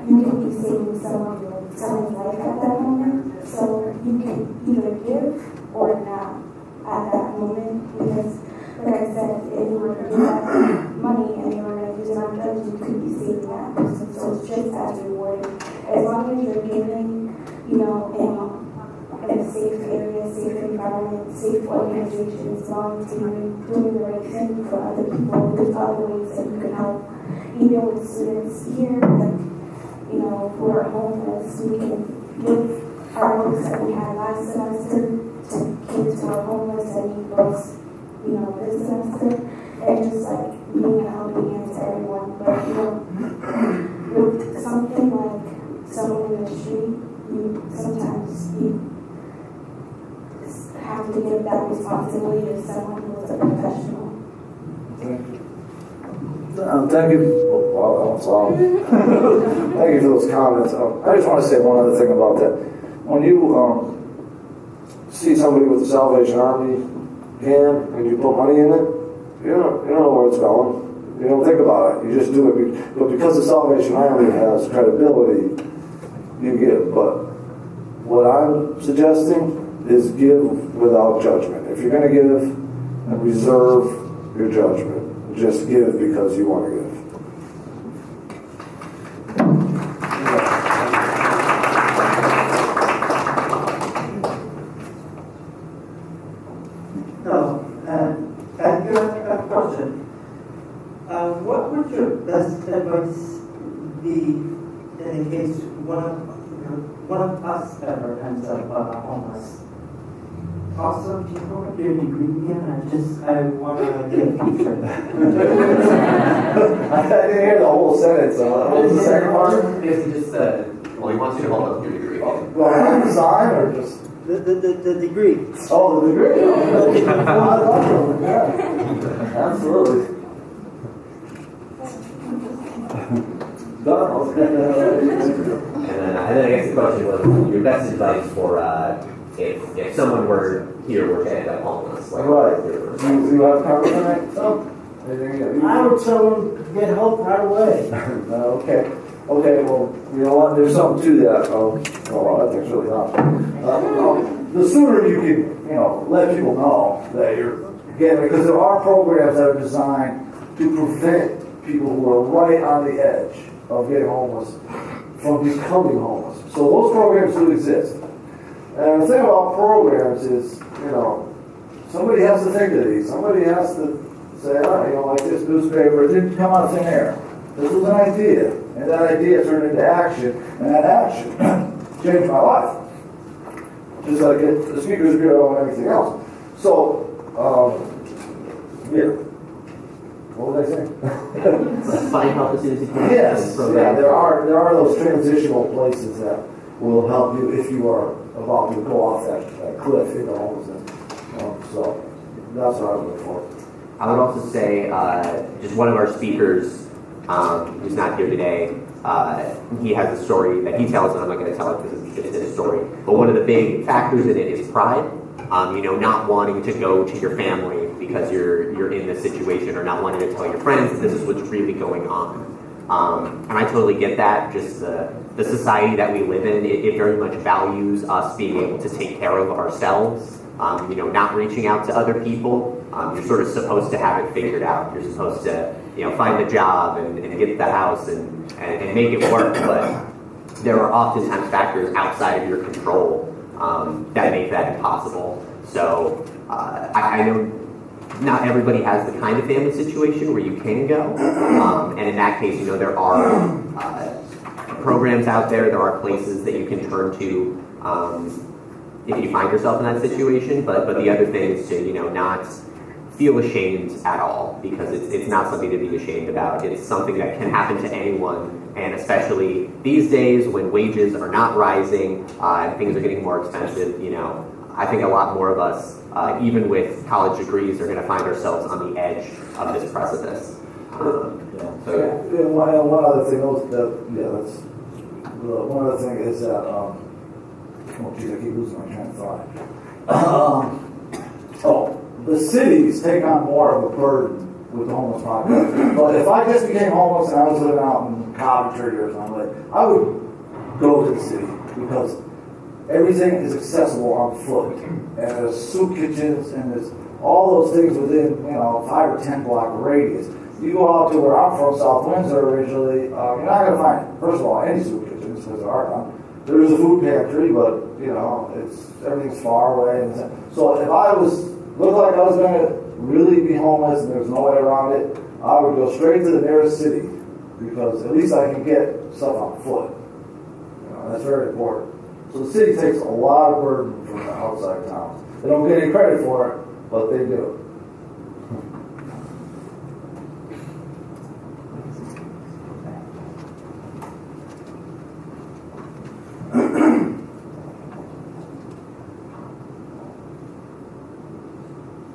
you can be saving someone's life at that moment. So you can either give or not at that moment, because, like I said, if you were to give that money and you were going to use it on drugs, you could be saving that person. So it's just as rewarding. As long as you're giving, you know, in a safe area, safe environment, safe organization, as long as you're doing the right thing for other people. There's other ways that you can help. Even with students here, like, you know, who are homeless, we can give our books that we had last semester to kids who are homeless and need books, you know, this semester. And just like being a helping hand to everyone. But, you know, with something like someone in the street, sometimes you have to give that responsibility to someone who is a professional. Thank you. Thank you for those comments. I just want to say one other thing about that. When you see somebody with the Salvation Army hand and you put money in it, you don't know where it's going. You don't think about it. You just do it. But because the Salvation Army has credibility, you give. But what I'm suggesting is give without judgment. If you're going to give, and reserve your judgment. Just give because you want to give. No, and you have a question. What would your best advice be in case one of us ever ends up homeless? Also, do you know what your degree again? I want to get a picture. I didn't hear the whole sentence. What was the second part? Basically just well, he wants you to hold up your degree. Well, design or just? The degree. Oh, the degree. I love it. Yeah. Absolutely. Done. And then I guess the question was your best advice for if someone were to end up homeless. Like, Right. You have comments on that? Oh. I would tell them get help right away. Okay. Okay, well, you know what, there's something to that. Well, I think it's really not. The sooner you can, let people know that you're getting, because there are programs that are designed to prevent people who are right on the edge of getting homeless from becoming homeless. So those programs do exist. And the thing about programs is, somebody has to think of these. Somebody has to say, like this newspaper, it didn't come out of thin air. This was an idea, and that idea turned into action, and that action changed my life. Just like the Speaker's Bureau and everything else. So, yeah. What was I saying? Find help as soon as you can. Yes, yeah, there are those transitional places that will help you if you are about to go off that cliff into homelessness. So that's what I was looking for. I would also say just one of our speakers who's not here today, he has a story that he tells, and I'm not going to tell it because it's just his story. But one of the big factors in it is pride. Not wanting to go to your family because you're in this situation, or not wanting to tell your friends that this is what's really going on. And I totally get that. Just the society that we live in, it very much values us being able to take care of ourselves. Not reaching out to other people. You're sort of supposed to have it figured out. You're supposed to, find a job and get the house and make it work. But there are oftentimes factors outside of your control that make that impossible. So I know not everybody has the kind of family situation where you can go. And in that case, there are programs out there. There are places that you can turn to if you find yourself in that situation. But the other thing is to not feel ashamed at all, because it's not something to be ashamed about. It's something that can happen to anyone, and especially these days when wages are not rising and things are getting more expensive. I think a lot more of us, even with college degrees, are going to find ourselves on the edge of this precipice. One other thing, one other thing is that, I keep losing my train of thought. The cities take on more of a burden with the homeless population. But if I just became homeless and I was living out in Coventry or something, I would go to the city, because everything is accessible on foot. And there's soup kitchens and there's all those things within, 5 or 10 block radius. You go out to where I'm from, South Windsor originally, you're not going to find, first of all, any soup kitchens, because there are none. There is a food pantry, but, everything's far away. And so if I looked like I was going to really be homeless and there's no way around it, I would go straight to the nearest city, because at least I can get stuff on foot. That's very important. So the city takes a lot of burden from the outside towns. They don't get any credit for it, but they do.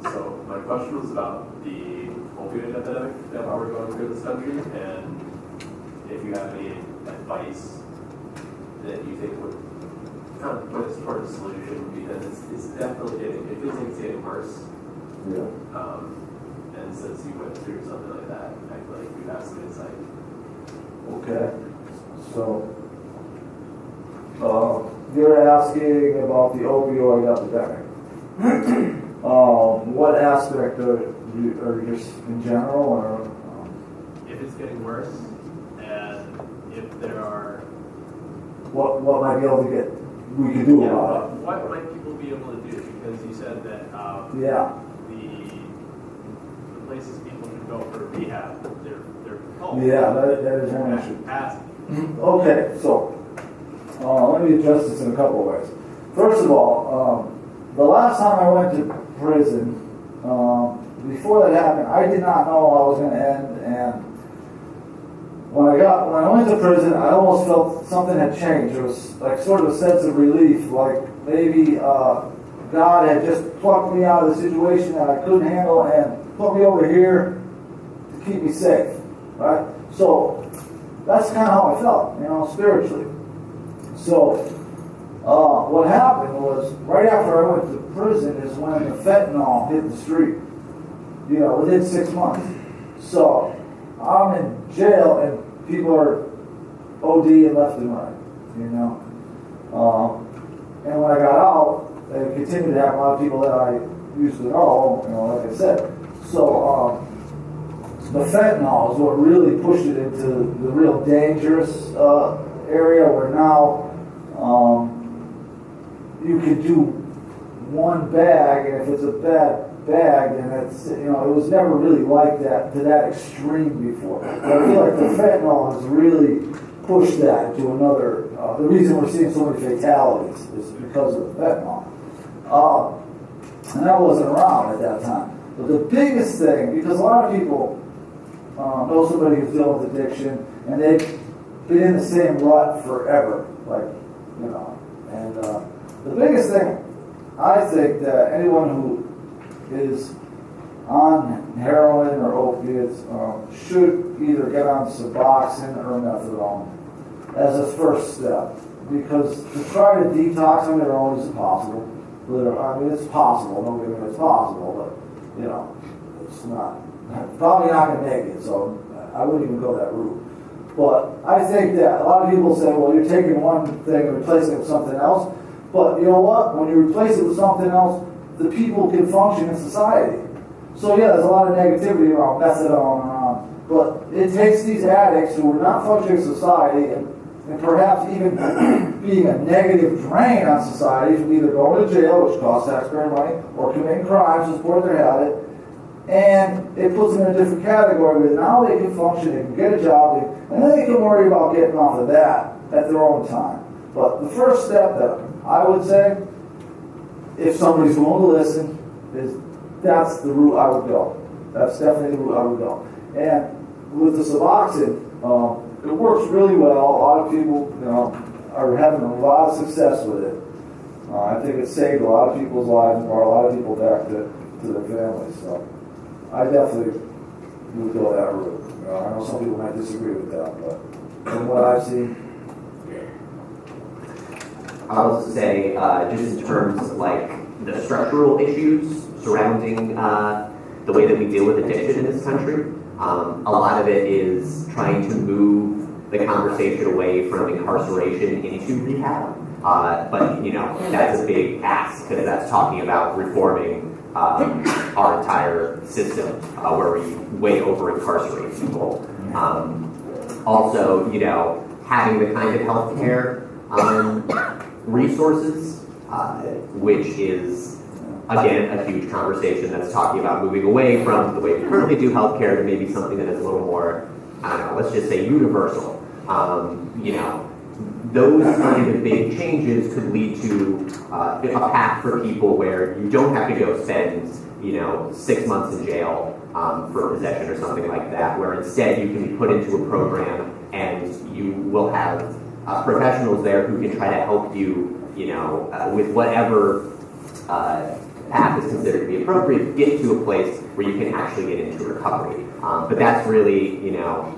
So my question was about the opioid epidemic that we're going through in this country, and if you have any advice that you think would kind of put us toward a solution, because it's definitely it feels like it's getting worse. Yeah. And since you went through something like that, I feel like we've had some insight. Okay. So, you're asking about the opioid epidemic. What aspect are you just in general, or? If it's getting worse, and if there are... What might be able to we could do about it? What might people be able to do? Because you said that Yeah. the places people can go for rehab, they're full. Yeah, that is one issue. Capacity. Okay, so let me address this in a couple of ways. First of all, the last time I went to prison, before that happened, I did not know how I was going to end, and when I went to prison, I almost felt something had changed. There was like sort of a sense of relief, like maybe God had just plucked me out of the situation that I couldn't handle and put me over here to keep me safe, right? So that's kind of how I felt, spiritually. So what happened was, right after I went to prison is when the fentanyl hit the street, within 6 months. So I'm in jail and people are ODing left and right, and when I got out, they continued to have a lot of people that I used to know, like I said. So the fentanyl is what really pushed it into the real dangerous area, where now you can do one bag, and if it's a bad bag, then it's, it was never really like that to that extreme before. But I feel like the fentanyl has really pushed that to another. The reason we're seeing so many fatalities is because of the fentanyl, and that wasn't around at that time. But the biggest thing, because a lot of people know somebody who's dealing with addiction, and they've been in the same rut forever, and the biggest thing I think that anyone who is on heroin or opiates should either get on Suboxone or methadone as a first step, because to try to detox on their own is impossible. I mean, it's possible. Don't get me wrong, it's possible, but you know, it's not probably not going to make it. So I wouldn't even go that route. But I think that a lot of people say, well, you're taking one thing and replacing it with something else. But you know what? When you replace it with something else, the people can function in society. So yeah, there's a lot of negativity around methadone, but it takes these addicts who are not functioning in society and perhaps even being a negative drain on society from either going to jail, which costs taxpayer money, or committing crimes to support their habit, and it puts them in a different category where now they can function, they can get a job, and then they can worry about getting off of that at their own time. But the first step that I would say, if somebody's willing to listen, is that's the route I would go. That's definitely the route I would go. And with the Suboxone, it works really well. A lot of people, you know, are having a lot of success with it. I think it saved a lot of people's lives and brought a lot of people back to their families. So I definitely would go that route. I know some people might disagree with that, but from what I've seen, I'll also say, just in terms of like the structural issues surrounding the way that we deal with addiction in this country, a lot of it is trying to move the conversation away from incarceration into rehab. But you know, that's a big ask, because that's talking about reforming our entire system, where we way over incarcerate people. Also, you know, having the kind of healthcare resources, which is, again, a huge conversation that's talking about moving away from the way we currently do healthcare to maybe something that is a little more, I don't know, let's just say universal. You know, those kind of big changes could lead to a path for people where you don't have to go spend, you know, 6 months in jail for possession or something like that, where instead you can be put into a program and you will have professionals there who can try to help you, you know, with whatever path is considered to be appropriate, get to a place where you can actually get into recovery. But that's really, you know,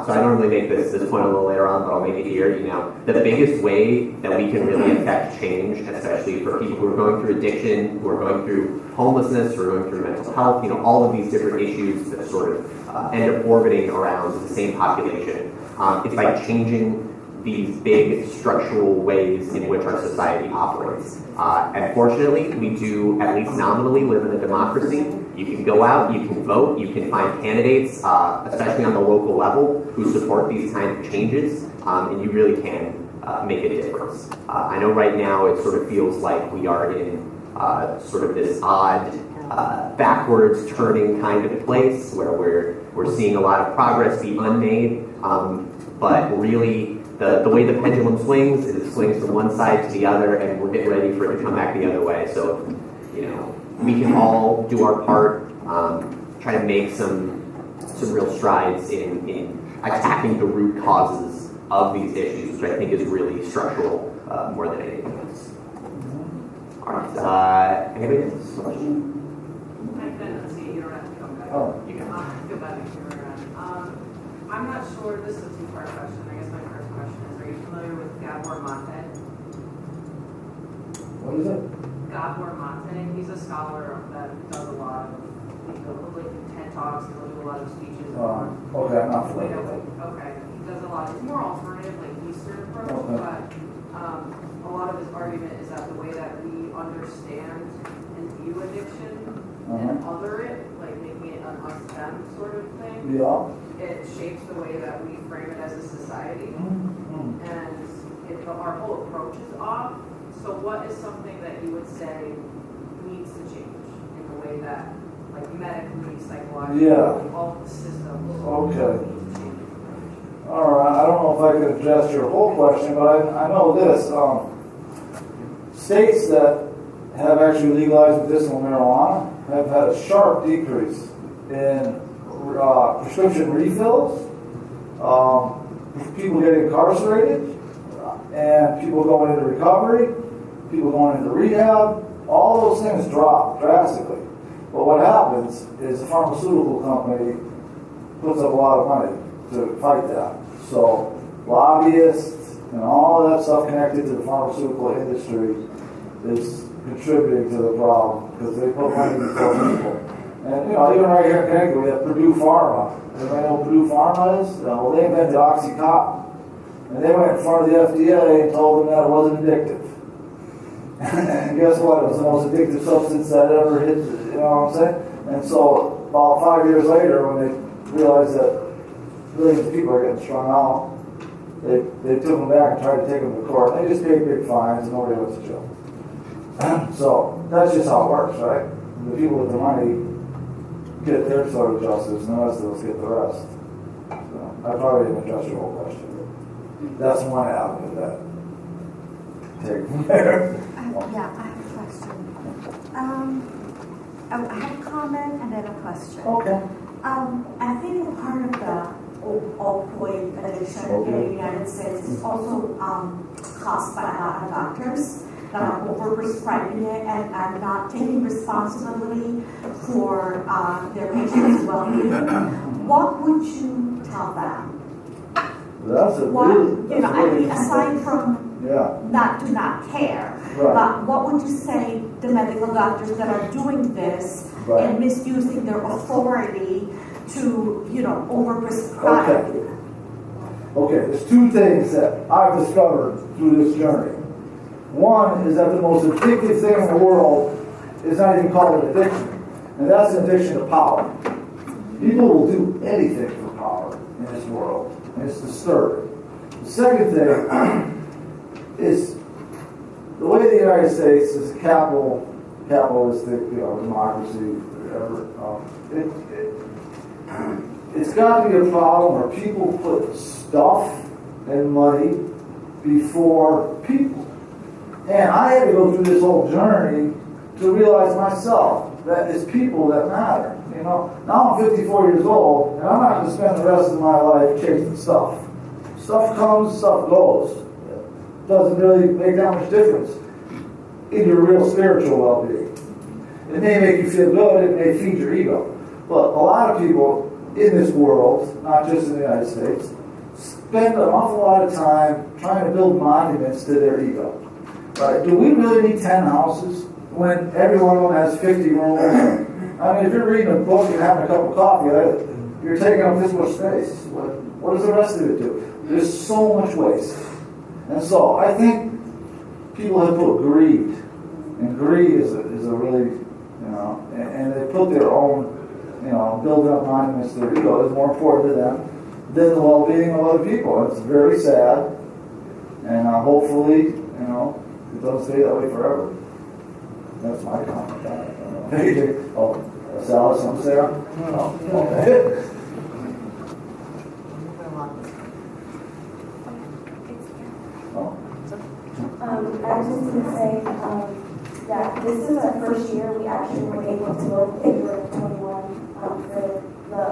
so I don't really make this point a little later on, but I'll make it here. You know, the biggest way that we can really affect change, especially for people who are going through addiction, who are going through homelessness, who are going through mental health, you know, all of these different issues that sort of end up orbiting around the same population, is by changing these big structural ways in which our society operates. And fortunately, we do, at least nominally, live in a democracy. You can go out, you can vote, you can find candidates, especially on the local level, who support these kinds of changes, and you really can make a difference. I know right now it sort of feels like we are in sort of this odd, backwards turning kind of place where we're seeing a lot of progress be unmade, but really, the way the pendulum swings is it swings from one side to the other, and we're getting ready for it to come back the other way. So, you know, we can all do our part, try to make some real strides in attacking the root causes of these issues, which I think is really structural more than anything else. All right. Anybody else? I can see you don't have to come back. Oh. You can feel bad if you're around. I'm not sure. This is a two-part question. I guess my first question is: are you familiar with Gabor Mate? What is it? Gabor Mate. He's a scholar that does a lot of, like TED Talks. He'll do a lot of speeches. Okay, I'm not familiar with it. Okay, he does a lot. It's more alternative, like Eastern approach, Okay. but a lot of his argument is that the way that we understand and view addiction and other it, like making it an us-them sort of thing, Yeah. it shapes the way that we frame it as a society, Mm-hmm. and our whole approach is off. So what is something that you would say needs to change in the way that, like medically, psychologically, all the systems Okay. need to change? All right. I don't know if I can address your whole question, but I know this. States that have actually legalized medicinal marijuana have had a sharp decrease in prescription refills, people getting incarcerated, and people going into recovery, people going into rehab. All those things drop drastically. But what happens is the pharmaceutical company puts up a lot of money to fight that. So lobbyists and all of that stuff connected to the pharmaceutical industry is contributing to the problem because they put money before people. And even right here in Connecticut, we have Purdue Pharma. Everybody know what Purdue Pharma is? Well, they invented OxyContin. And they went in front of the FDA and told them that it wasn't addictive. And guess what? It was the most addictive substance that ever hit, you know what I'm saying? And so about 5 years later, when they realized that millions of people are getting strung out, they took them back and tried to take them to court. They just paid big fines and nobody went to jail. So that's just how it works, right? The people with the money get their sort of justice and the rest of us get the rest. So I probably didn't address your whole question. That's one avenue that take from there. Yeah, I have a question. I have a comment and then a question. Okay. I think part of the opioid addiction in the United States is also caused by a lot of doctors that are overprescribing it and are not taking responsibility for their patients' well-being. What would you tell them? That's a really, aside from not care, right. But what would you say to medical doctors that are doing this Right. and misusing their authority to, overprescribe? Okay, there's two things that I've discovered through this journey. One is that the most addictive thing in the world is not even called an addiction, and that's an addiction to power. People will do anything for power in this world, and it's disturbing. The second thing is the way the United States is capitalistic, democracy, whatever. It's got to be a problem where people put stuff and money before people. And I had to go through this whole journey to realize myself that it's people that matter. Now I'm 54 years old, and I'm not going to spend the rest of my life chasing stuff. Stuff comes, stuff goes. It doesn't really make that much difference in your real spiritual well-being. It may make you feel good, it may feed your ego. But a lot of people in this world, not just in the United States, spend an awful lot of time trying to build monuments to their ego. Right? Do we really need 10 houses when every one of them has 50 rooms? I mean, if you're reading a book and having a cup of coffee, you're taking up this much space. What does the rest of it do? There's so much waste. And so I think people have put greed, and greed is a really, and they put their own, building up monuments to their ego is more important to them than the well-being of other people. It's very sad, and hopefully, it doesn't stay that way forever. That's my comment on it. Oh, Sal, something, Sarah? No. Okay. I was just going to say that this is our first year we actually were able to vote April 21 for the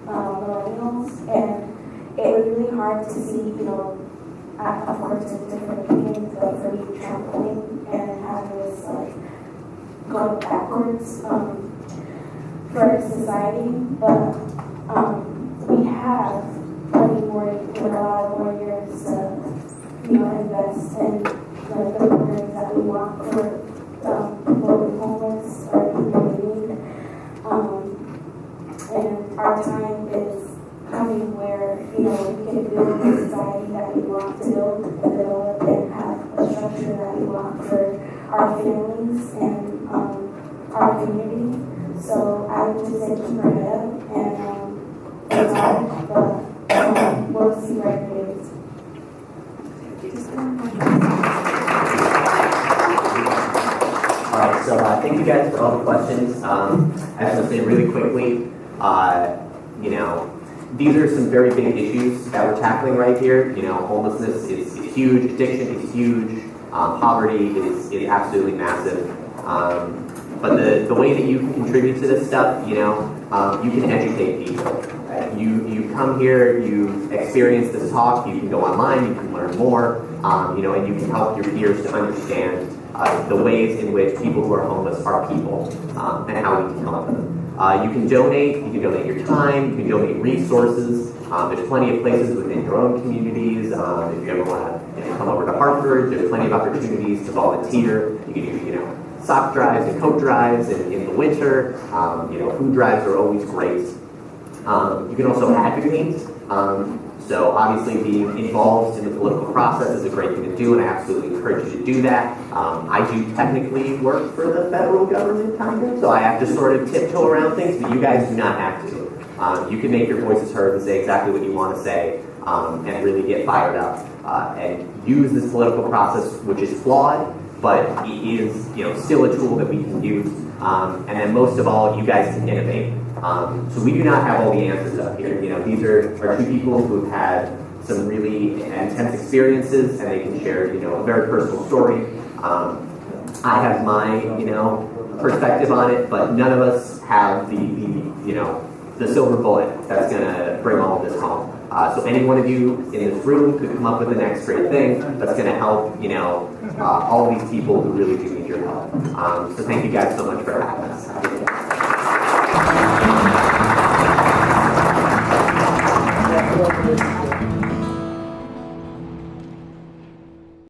millennials, and it was really hard to see, of course, there's different opinions, but for me, trampling and having this going backwards for our society, but we have plenty more, with a lot of more years to invest in the programs that we want for people who are homeless or people in need. And our time is coming where, we can build the society that we want to build and develop and have a structure that we want for our families and our community. So I would just say keep our head up and but we'll see where it is. All right, so thank you guys for all the questions. I just want to say really quickly, these are some very big issues that we're tackling right here. Homelessness is huge, addiction is huge, poverty is absolutely massive. But the way that you can contribute to this stuff, you can educate people. Right? You come here, you experience this talk, you can go online, you can learn more, and you can help your peers to understand the ways in which people who are homeless are people, and how we can help them. You can donate your time, you can donate resources. There's plenty of places within your own communities. If you ever want to come over to Hartford, there's plenty of opportunities to volunteer. You can do, sock drives and coat drives in the winter. Food drives are always great. You can also advocate. So obviously being involved in the political process is a great thing to do, and I absolutely encourage you to do that. I do technically work for the federal government, kind of, so I have to sort of tiptoe around things, but you guys do not have to. You can make your voices heard and say exactly what you want to say, and really get fired up, and use this political process, which is flawed, but it is still a tool that we can use. And then most of all, you guys can innovate. So we do not have all the answers up here. These are two people who have had some really intense experiences, and they can share, a very personal story. I have my, perspective on it, but none of us have the silver bullet that's going to bring all of this home. So any one of you in this room could come up with the next great thing that's going to help, all of these people who really do need your help. So thank you guys so much for having us.